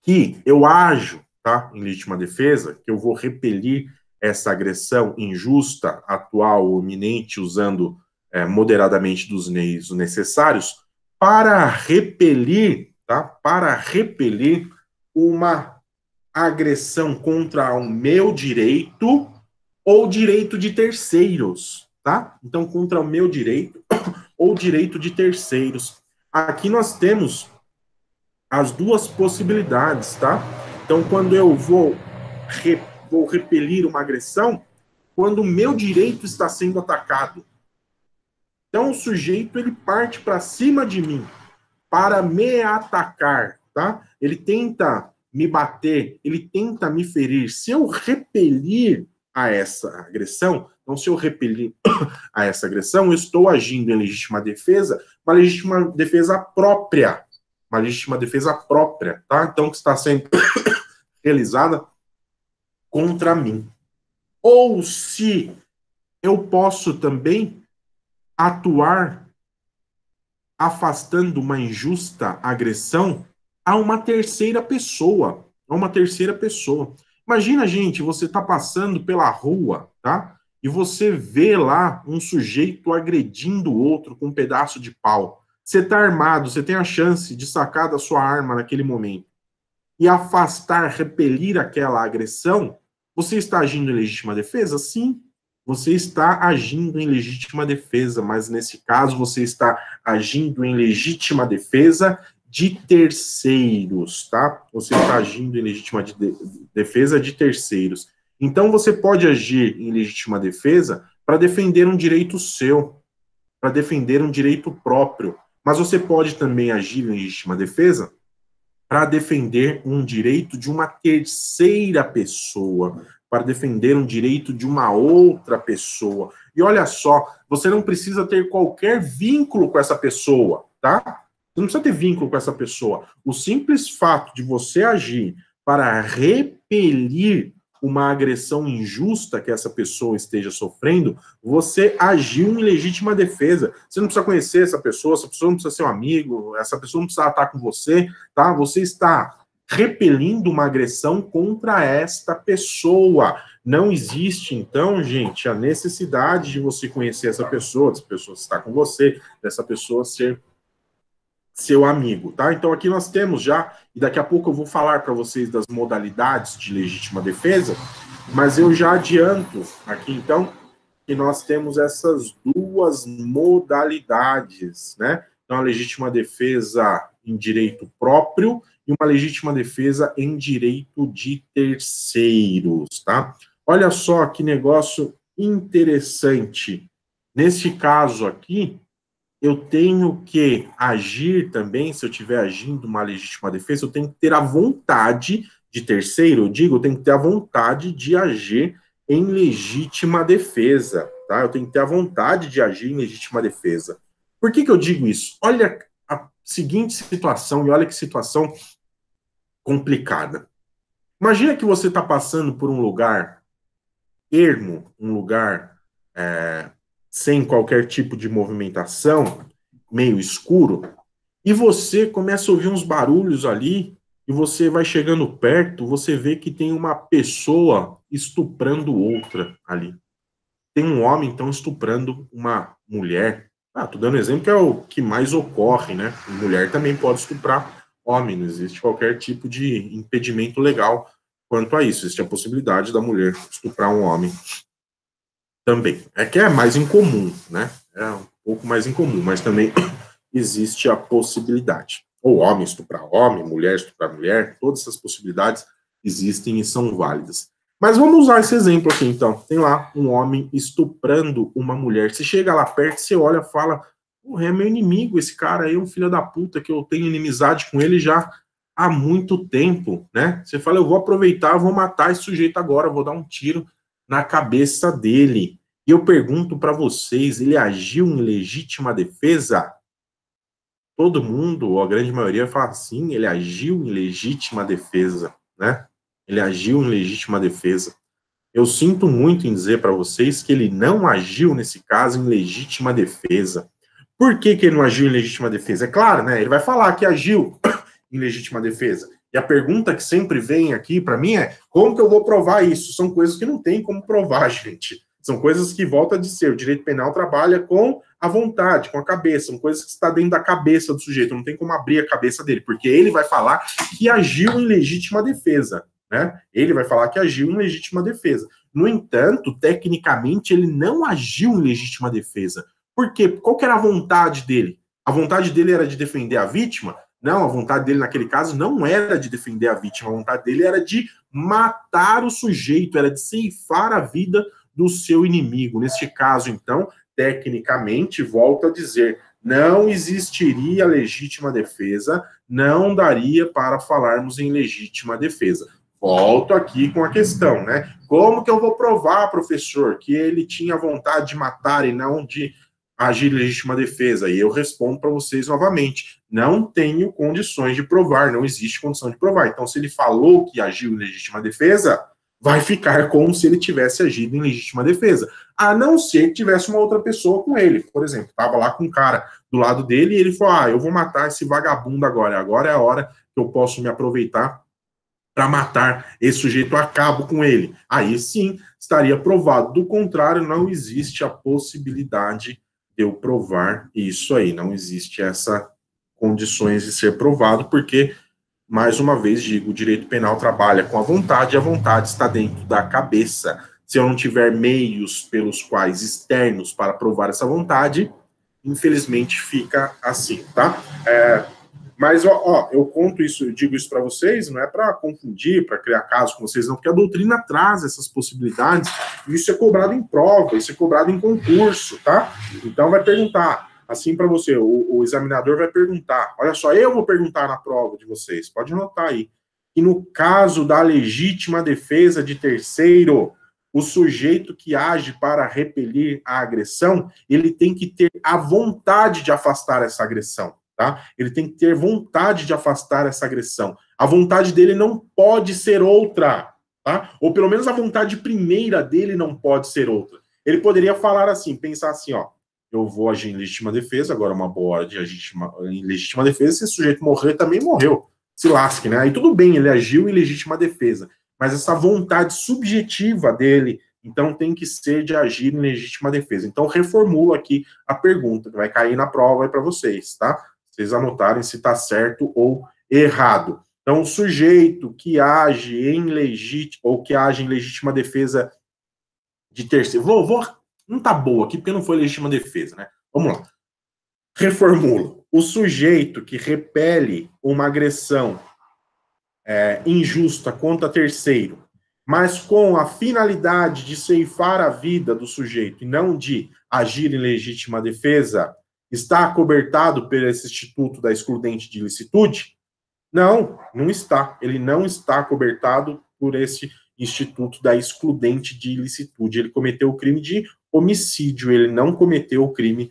Speaker 1: Que eu ajo, tá, em legítima defesa, que eu vou repelir essa agressão injusta, atual ou iminente, usando moderadamente dos meios necessários, para repelir, tá, para repelir uma agressão contra o meu direito ou direito de terceiros, tá? Então, contra o meu direito ou direito de terceiros. Aqui nós temos as duas possibilidades, tá? Então, quando eu vou repelir uma agressão, quando o meu direito está sendo atacado. Então, o sujeito, ele parte para cima de mim para me atacar, tá? Ele tenta me bater, ele tenta me ferir. Se eu repelir a essa agressão, então se eu repelir a essa agressão, eu estou agindo em legítima defesa, uma legítima defesa própria, uma legítima defesa própria, tá? Então que está sendo realizada contra mim. Ou se eu posso também atuar afastando uma injusta agressão a uma terceira pessoa. A uma terceira pessoa. Imagina, gente, você está passando pela rua, tá? E você vê lá um sujeito agredindo o outro com um pedaço de pau. Você está armado, você tem a chance de sacar da sua arma naquele momento e afastar, repelir aquela agressão. Você está agindo em legítima defesa? Sim. Você está agindo em legítima defesa, mas nesse caso você está agindo em legítima defesa de terceiros, tá? Você está agindo em legítima defesa de terceiros. Então você pode agir em legítima defesa para defender um direito seu, para defender um direito próprio, mas você pode também agir em legítima defesa para defender um direito de uma terceira pessoa, para defender um direito de uma outra pessoa. E olha só, você não precisa ter qualquer vínculo com essa pessoa, tá? Você não precisa ter vínculo com essa pessoa. O simples fato de você agir para repelir uma agressão injusta que essa pessoa esteja sofrendo, você agiu em legítima defesa. Você não precisa conhecer essa pessoa não precisa ser um amigo, essa pessoa não precisa estar com você, tá? Você está repelindo uma agressão contra esta pessoa. Não existe, então, gente, a necessidade de você conhecer essa pessoa estar com você, dessa pessoa ser seu amigo, tá? Então aqui nós temos já, e daqui a pouco eu vou falar para vocês das modalidades de legítima defesa, mas eu já adianto aqui então que nós temos essas duas modalidades, né? Então a legítima defesa em direito próprio e uma legítima defesa em direito de terceiros, tá? Olha só que negócio interessante. Nesse caso aqui, eu tenho que agir também, se eu estiver agindo uma legítima defesa, eu tenho que ter a vontade de terceiro, eu tenho que ter a vontade de agir em legítima defesa, tá? Eu tenho que ter a vontade de agir em legítima defesa. Por que eu digo isso? Olha a seguinte situação, e olha que situação complicada. Imagina que você está passando por um lugar ermo, um lugar sem qualquer tipo de movimentação, meio escuro, e você começa a ouvir uns barulhos ali, e você vai chegando perto, você vê que tem uma pessoa estuprando outra ali. Tem um homem, então, estuprando uma mulher. Tô dando exemplo que é o que mais ocorre, né? Mulher também pode estuprar homem, não existe qualquer tipo de impedimento legal quanto a isso. Existe a possibilidade da mulher estuprar um homem também. É que é mais incomum, né? É um pouco mais incomum, mas também existe a possibilidade. Ou homem estuprar homem, mulher estuprar mulher, todas essas possibilidades existem e são válidas. Mas vamos usar esse exemplo aqui, então. Tem lá um homem estuprando uma mulher. Você chega lá perto, você olha e fala, é meu inimigo, esse cara aí é um filho da puta, que eu tenho inimizade com ele já há muito tempo, né? Você fala, eu vou aproveitar, vou matar esse sujeito agora, vou dar um tiro na cabeça dele. E eu pergunto para vocês, ele agiu em legítima defesa? Todo mundo, ou a grande maioria, fala assim, ele agiu em legítima defesa, né? Ele agiu em legítima defesa. Eu sinto muito em dizer para vocês que ele não agiu, nesse caso, em legítima defesa. Por que ele não agiu em legítima defesa? É claro, né? Ele vai falar que agiu em legítima defesa. E a pergunta que sempre vem aqui para mim é, como que eu vou provar isso? São coisas que não tem como provar, gente. São coisas que, volta a dizer, o direito penal trabalha com a vontade, com a cabeça, são coisas que está dentro da cabeça do sujeito, não tem como abrir a cabeça dele, porque ele vai falar que agiu em legítima defesa, né? Ele vai falar que agiu em legítima defesa. No entanto, tecnicamente, ele não agiu em legítima defesa. Por quê? Qual que era a vontade dele? A vontade dele era de defender a vítima? Não, a vontade dele naquele caso não era de defender a vítima, a vontade dele era de matar o sujeito, era de ceifar a vida do seu inimigo. Neste caso, então, tecnicamente, volto a dizer, não existiria legítima defesa, não daria para falarmos em legítima defesa. Volto aqui com a questão, né? Como que eu vou provar, professor, que ele tinha vontade de matar e não de agir em legítima defesa? E eu respondo para vocês novamente, não tenho condições de provar, não existe condição de provar. Então, se ele falou que agiu em legítima defesa, vai ficar como se ele tivesse agido em legítima defesa. A não ser que tivesse uma outra pessoa com ele. Por exemplo, estava lá com um cara do lado dele e ele falou, eu vou matar esse vagabundo agora. Agora é a hora que eu posso me aproveitar para matar esse sujeito, acabo com ele. Aí sim, estaria provado. Do contrário, não existe a possibilidade de eu provar isso aí. Não existe essa condições de ser provado, porque mais uma vez digo, o direito penal trabalha com a vontade, e a vontade está dentro da cabeça. Se eu não tiver meios pelos quais externos para provar essa vontade, infelizmente fica assim, tá? Mas, eu conto isso, eu digo isso para vocês, não é para confundir, para criar casos com vocês, não, porque a doutrina traz essas possibilidades, e isso é cobrado em prova, isso é cobrado em concurso, tá? Então vai perguntar, assim para você, o examinador vai perguntar, olha só, eu vou perguntar na prova de vocês, pode anotar aí, que no caso da legítima defesa de terceiro, o sujeito que age para repelir a agressão, ele tem que ter a vontade de afastar essa agressão. tá? Ele tem que ter vontade de afastar essa agressão. A vontade dele não pode ser outra, tá? Ou pelo menos a vontade primeira dele não pode ser outra. Ele poderia falar assim, pensar assim, ó, eu vou agir em legítima defesa, agora uma boa hora de agir em legítima defesa, se o sujeito morrer, também morreu. Se lasque, né? Aí tudo bem, ele agiu em legítima defesa. Mas essa vontade subjetiva dele, então, tem que ser de agir em legítima defesa. Então, reformulo aqui a pergunta, que vai cair na prova aí para vocês, tá? Vocês anotarem se está certo ou errado. Então, o sujeito que age em legítima, ou que age em legítima defesa de terceiro. Não tá boa aqui, porque não foi legítima defesa, né? Vamos lá. Reformulo. O sujeito que repele uma agressão injusta contra terceiro, mas com a finalidade de ceifar a vida do sujeito e não de agir em legítima defesa, está acobertado por esse instituto da excludente de ilicitude? Não, não está. Ele não está acobertado por esse instituto da excludente de ilicitude. Ele cometeu o crime de homicídio, ele não cometeu o crime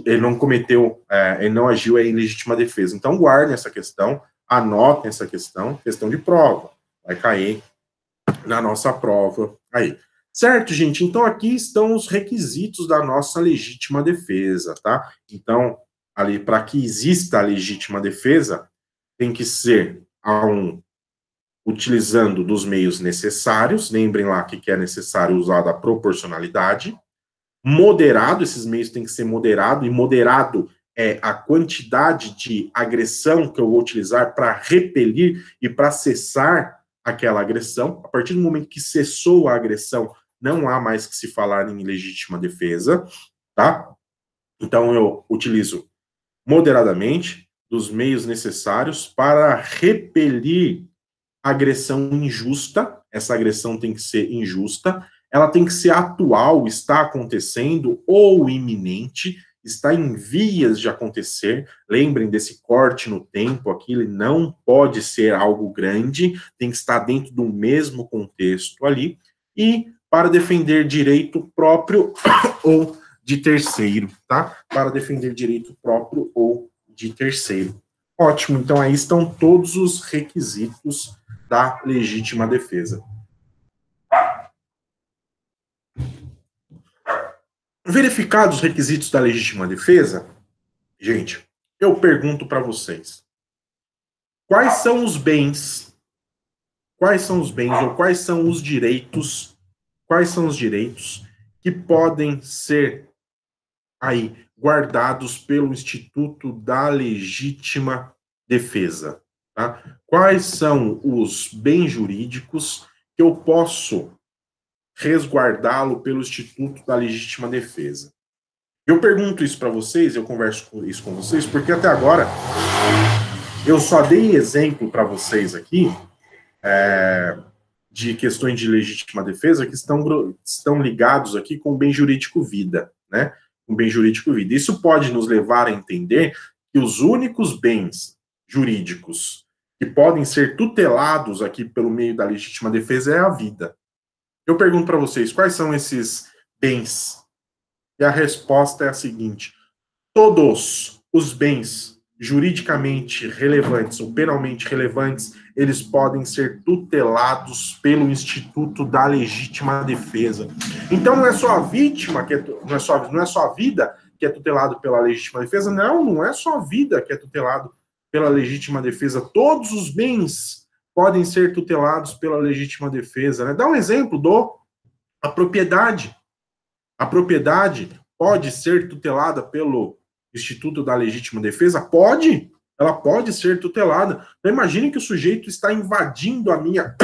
Speaker 1: ele não agiu em legítima defesa. Então, guardem essa questão, anotem essa questão de prova. Vai cair na nossa prova aí. Certo, gente? Então, aqui estão os requisitos da nossa legítima defesa, tá? Então, ali, para que exista a legítima defesa, tem que ser utilizando dos meios necessários, lembrem lá que é necessário usar a proporcionalidade, moderado, esses meios têm que ser moderado, e moderado é a quantidade de agressão que eu vou utilizar para repelir e para cessar aquela agressão. A partir do momento que cessou a agressão, não há mais que se falar em legítima defesa, tá? Então eu utilizo moderadamente dos meios necessários para repelir agressão injusta. Essa agressão tem que ser injusta, ela tem que ser atual, está acontecendo, ou iminente, está em vias de acontecer. Lembrem desse corte no tempo aqui, ele não pode ser algo grande, tem que estar dentro do mesmo contexto ali, e para defender direito próprio ou de terceiro, tá? Para defender direito próprio ou de terceiro. Ótimo, então aí estão todos os requisitos da legítima defesa. Verificados os requisitos da legítima defesa, gente, eu pergunto para vocês, quais são os bens ou quais são os direitos que podem ser aí guardados pelo Instituto da Legítima Defesa, tá? Quais são os bens jurídicos que eu posso resguardá-lo pelo Instituto da Legítima Defesa? Eu pergunto isso para vocês, eu converso isso com vocês, porque até agora eu só dei exemplo para vocês aqui de questões de legítima defesa que estão ligados aqui com o bem jurídico vida, né? Com o bem jurídico vida. Isso pode nos levar a entender que os únicos bens jurídicos que podem ser tutelados aqui pelo meio da legítima defesa é a vida. Eu pergunto para vocês, quais são esses bens? E a resposta é a seguinte: todos os bens juridicamente relevantes ou penalmente relevantes, eles podem ser tutelados pelo Instituto da Legítima Defesa. Então não é só a vítima que não é só a vida que é tutelado pela legítima defesa, não é só a vida que é tutelado pela legítima defesa. Todos os bens podem ser tutelados pela legítima defesa, né? Dá um exemplo a propriedade. A propriedade pode ser tutelada pelo Instituto da Legítima Defesa? Pode. Ela pode ser tutelada. Então, imagine que o sujeito está invadindo a minha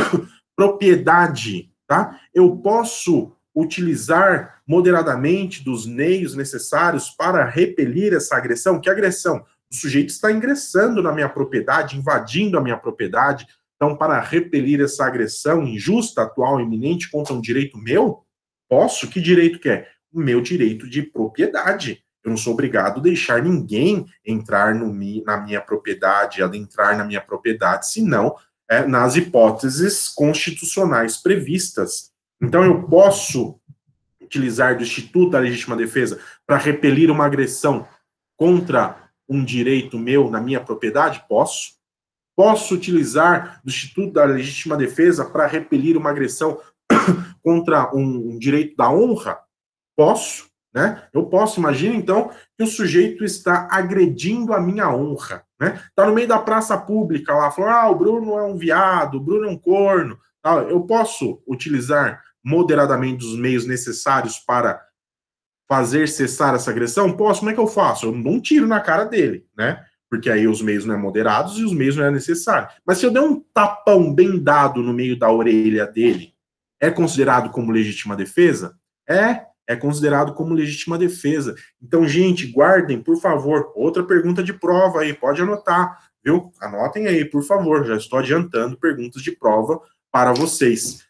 Speaker 1: propriedade, tá? Eu posso utilizar moderadamente dos meios necessários para repelir essa agressão. Que agressão? O sujeito está ingressando na minha propriedade, invadindo a minha propriedade. Então, para repelir essa agressão injusta, atual, iminente contra um direito meu, posso? Que direito que é? O meu direito de propriedade. Eu não sou obrigado a deixar ninguém entrar na minha propriedade, adentrar na minha propriedade, senão nas hipóteses constitucionais previstas. Então, eu posso utilizar do Instituto da Legítima Defesa para repelir uma agressão contra um direito meu na minha propriedade? Posso. Posso utilizar do Instituto da Legítima Defesa para repelir uma agressão contra um direito da honra? Posso, né? Eu posso. Imagina, então, que o sujeito está agredindo a minha honra, né? Está no meio da praça pública lá, falando, o Bruno é um viado, o Bruno é um corno. Eu posso utilizar moderadamente os meios necessários para fazer cessar essa agressão? Posso. Como é que eu faço? Eu não dou um tiro na cara dele, né? Porque aí os meios não é moderados e os meios não é necessário. Mas se eu der um tapão bem dado no meio da orelha dele, é considerado como legítima defesa? É considerado como legítima defesa. Então, gente, guardem, por favor, outra pergunta de prova aí, pode anotar, viu? Anotem aí, por favor, já estou adiantando perguntas de prova para vocês.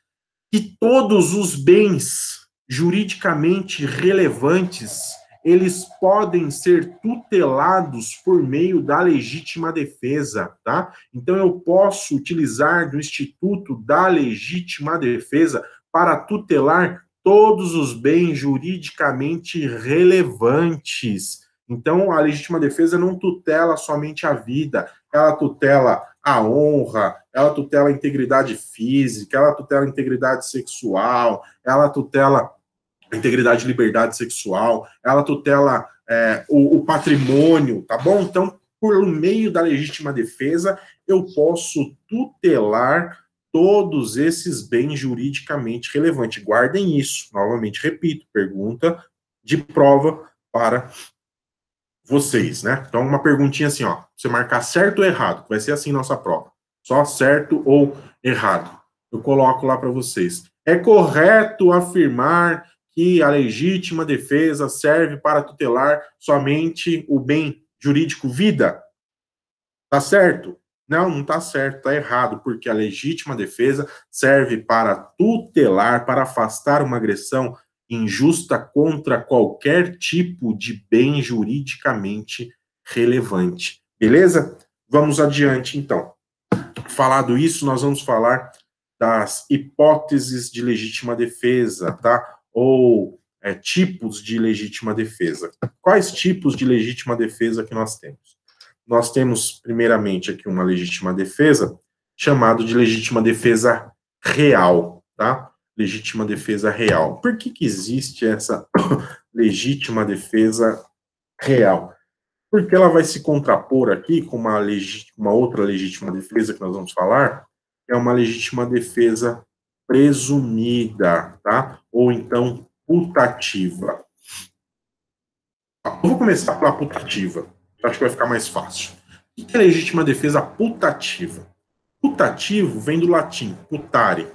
Speaker 1: Que todos os bens juridicamente relevantes, eles podem ser tutelados por meio da legítima defesa, tá? Então, eu posso utilizar do Instituto da Legítima Defesa para tutelar todos os bens juridicamente relevantes. Então, a legítima defesa não tutela somente a vida, ela tutela a honra, ela tutela a integridade física, ela tutela a integridade sexual, ela tutela a integridade e liberdade sexual, ela tutela o patrimônio, tá bom? Então, por meio da legítima defesa, eu posso tutelar todos esses bens juridicamente relevantes. Guardem isso. Novamente, repito, pergunta de prova para vocês, né? Então, uma perguntinha assim, ó, você marcar certo ou errado, vai ser assim nossa prova. Só certo ou errado. Eu coloco lá para vocês. É correto afirmar que a legítima defesa serve para tutelar somente o bem jurídico vida? Tá certo? Não, não tá certo, tá errado, porque a legítima defesa serve para tutelar, para afastar uma agressão injusta contra qualquer tipo de bem juridicamente relevante. Beleza? Vamos adiante, então. Falado isso, nós vamos falar das hipóteses de legítima defesa, tá? Ou tipos de legítima defesa. Quais tipos de legítima defesa que nós temos? Nós temos, primeiramente, aqui uma legítima defesa, chamado de legítima defesa real, tá? Legítima defesa real. Por que existe essa legítima defesa real? Porque ela vai se contrapor aqui com uma outra legítima defesa que nós vamos falar, que é uma legítima defesa presumida, tá? Ou então putativa. Eu vou começar pela putativa. Acho que vai ficar mais fácil. O que é legítima defesa putativa? Putativo vem do latim, putare,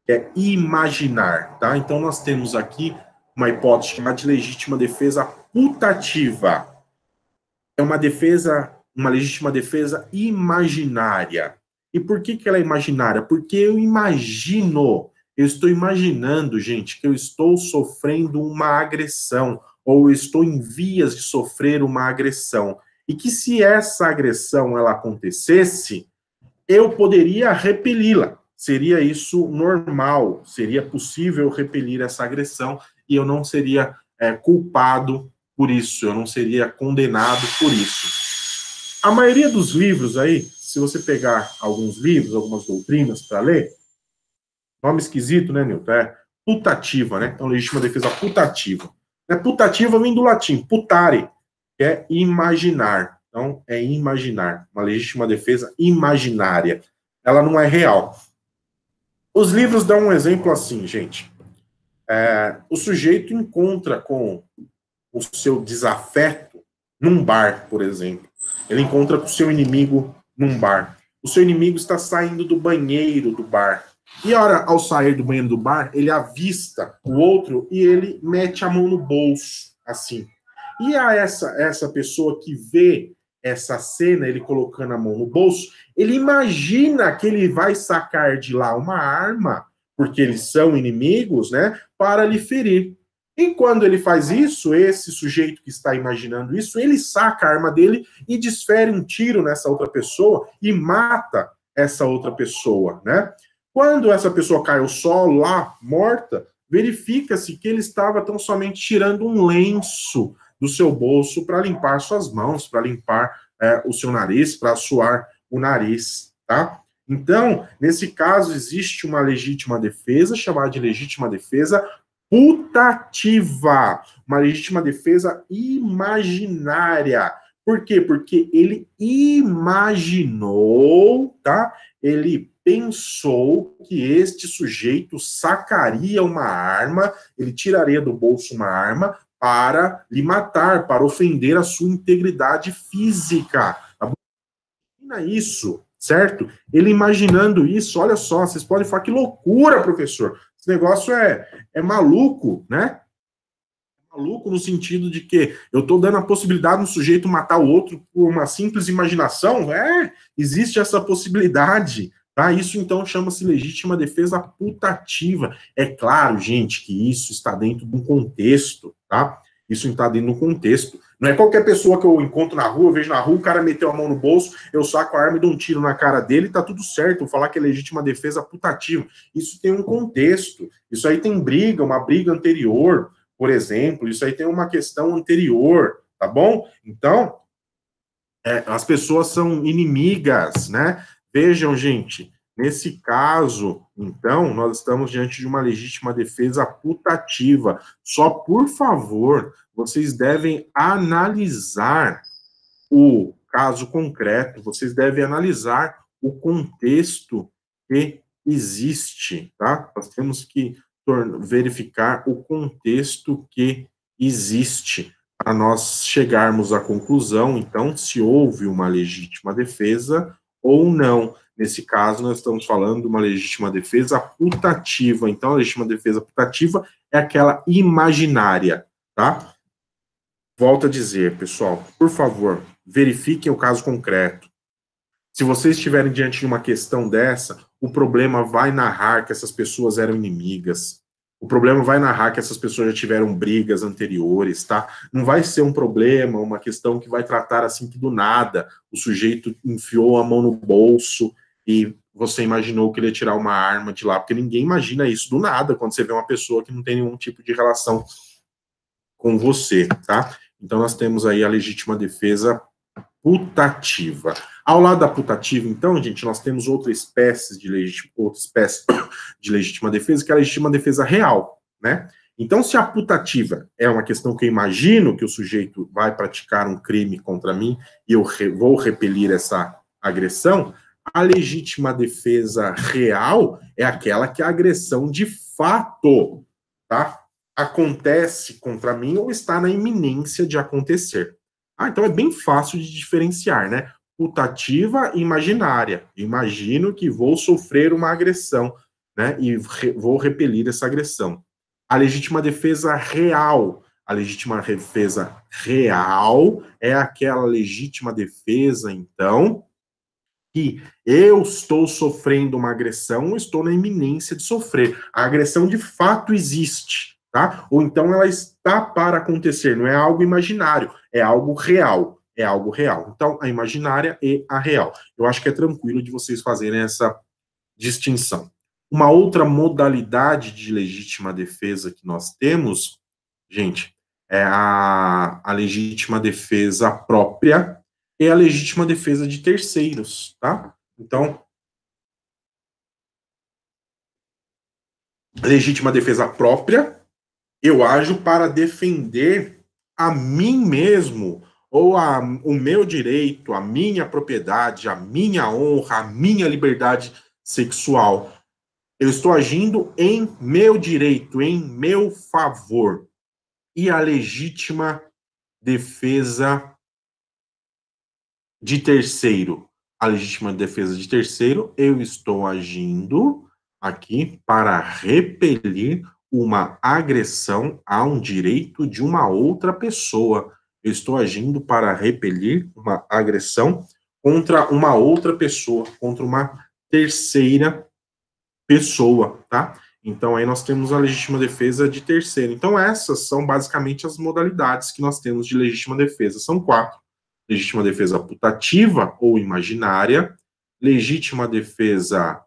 Speaker 1: que é imaginar, tá? Então nós temos aqui uma hipótese chamada de legítima defesa putativa. É uma defesa, uma legítima defesa imaginária. E por que ela é imaginária? Porque eu estou imaginando, gente, que eu estou sofrendo uma agressão, ou estou em vias de sofrer uma agressão. E que se essa agressão ela acontecesse, eu poderia repeli-la. Seria isso normal, seria possível repelir essa agressão e eu não seria culpado por isso, eu não seria condenado por isso. A maioria dos livros aí, se você pegar alguns livros, algumas doutrinas para ler, nome esquisito, né, Nilton? É putativa, né? Então, legítima defesa putativa. Putativa vem do latim, putare, que é imaginar. Então, é imaginar. Uma legítima defesa imaginária. Ela não é real. Os livros dão um exemplo assim, gente. O sujeito encontra com o seu desafeto num bar, por exemplo. Ele encontra com o seu inimigo num bar. O seu inimigo está saindo do banheiro do bar. E ao sair do banheiro do bar, ele avista o outro e ele mete a mão no bolso, assim. E a essa pessoa que vê essa cena, ele colocando a mão no bolso, ele imagina que ele vai sacar de lá uma arma, porque eles são inimigos, né, para lhe ferir. E quando ele faz isso, esse sujeito que está imaginando isso, ele saca a arma dele e desfere um tiro nessa outra pessoa e mata essa outra pessoa, né? Quando essa pessoa cai ao solo lá, morta, verifica-se que ele estava tão somente tirando um lenço do seu bolso para limpar suas mãos, para limpar o seu nariz, para suar o nariz, tá? Então, nesse caso, existe uma legítima defesa, chamada de legítima defesa putativa, uma legítima defesa imaginária. Por quê? Porque ele imaginou, tá? Ele pensou que este sujeito sacaria uma arma, ele tiraria do bolso uma arma para lhe matar, para ofender a sua integridade física. Imagina isso, certo? Ele imaginando isso, olha só, vocês podem falar que loucura, professor. Esse negócio é maluco, né? Maluco no sentido de que eu estou dando a possibilidade do sujeito matar o outro por uma simples imaginação. Existe essa possibilidade, tá? Isso então chama-se legítima defesa putativa. É claro, gente, que isso está dentro de um contexto, tá? Isso está dentro de um contexto. Não é qualquer pessoa que eu encontro na rua, eu vejo na rua, o cara meteu a mão no bolso, eu saco a arma e dou um tiro na cara dele, tá tudo certo. Vou falar que é legítima defesa putativa. Isso tem um contexto. Isso aí tem briga, uma briga anterior, por exemplo, isso aí tem uma questão anterior, tá bom? Então, as pessoas são inimigas, né? Vejam, gente, nesse caso, então, nós estamos diante de uma legítima defesa putativa. Só, por favor, vocês devem analisar o caso concreto, vocês devem analisar o contexto que existe, tá? Nós temos que verificar o contexto que existe para nós chegarmos à conclusão, então, se houve uma legítima defesa ou não. Nesse caso, nós estamos falando de uma legítima defesa putativa. Então, a legítima defesa putativa é aquela imaginária, tá? Volto a dizer, pessoal, por favor, verifiquem o caso concreto. Se vocês estiverem diante de uma questão dessa, o problema vai narrar que essas pessoas eram inimigas. O problema vai narrar que essas pessoas já tiveram brigas anteriores, tá? Não vai ser um problema, uma questão que vai tratar assim que do nada o sujeito enfiou a mão no bolso e você imaginou que ele ia tirar uma arma de lá, porque ninguém imagina isso do nada quando você vê uma pessoa que não tem nenhum tipo de relação com você, tá? Então nós temos aí a legítima defesa putativa. Ao lado da putativa, então, gente, nós temos outra espécie de legítima defesa, que é a legítima defesa real, né? Então, se a putativa é uma questão que eu imagino que o sujeito vai praticar um crime contra mim e eu vou repelir essa agressão, a legítima defesa real é aquela que é a agressão de fato, tá? Acontece contra mim ou está na iminência de acontecer. Então é bem fácil de diferenciar, né? Putativa e imaginária. Imagino que vou sofrer uma agressão, né? E vou repelir essa agressão. A legítima defesa real. A legítima defesa real é aquela legítima defesa, então, que eu estou sofrendo uma agressão, estou na iminência de sofrer. A agressão de fato existe, tá? Ou então ela está para acontecer, não é algo imaginário, é algo real. É algo real. Então, a imaginária e a real. Eu acho que é tranquilo de vocês fazerem essa distinção. Uma outra modalidade de legítima defesa que nós temos, gente, é a legítima defesa própria e a legítima defesa de terceiros, tá? Então, legítima defesa própria, eu ajo para defender a mim mesmo, ou o meu direito, a minha propriedade, a minha honra, a minha liberdade sexual. Eu estou agindo em meu direito, em meu favor. E a legítima defesa de terceiro. A legítima defesa de terceiro, eu estou agindo aqui para repelir uma agressão a um direito de uma outra pessoa. Eu estou agindo para repelir uma agressão contra uma outra pessoa, contra uma terceira pessoa, tá? Então, aí nós temos a legítima defesa de terceiro. Então, essas são basicamente as modalidades que nós temos de legítima defesa. São 4. Legítima defesa putativa ou imaginária, legítima defesa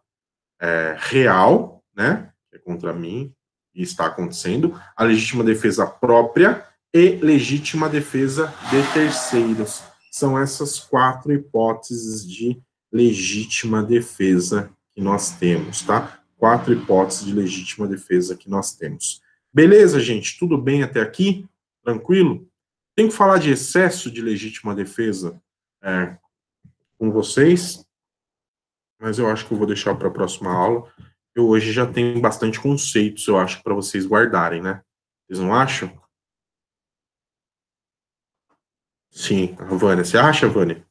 Speaker 1: real, né? Que é contra mim e está acontecendo, a legítima defesa própria e legítima defesa de terceiros. São essas 4 hipóteses de legítima defesa que nós temos, tá? 4 hipóteses de legítima defesa que nós temos. Beleza, gente? Tudo bem até aqui? Tranquilo? Tem que falar de excesso de legítima defesa com vocês, mas eu acho que eu vou deixar para a próxima aula. Eu hoje já tenho bastante conceitos, eu acho, para vocês guardarem, né? Vocês não acham? Sim, a Vânia. Você acha, Vânia?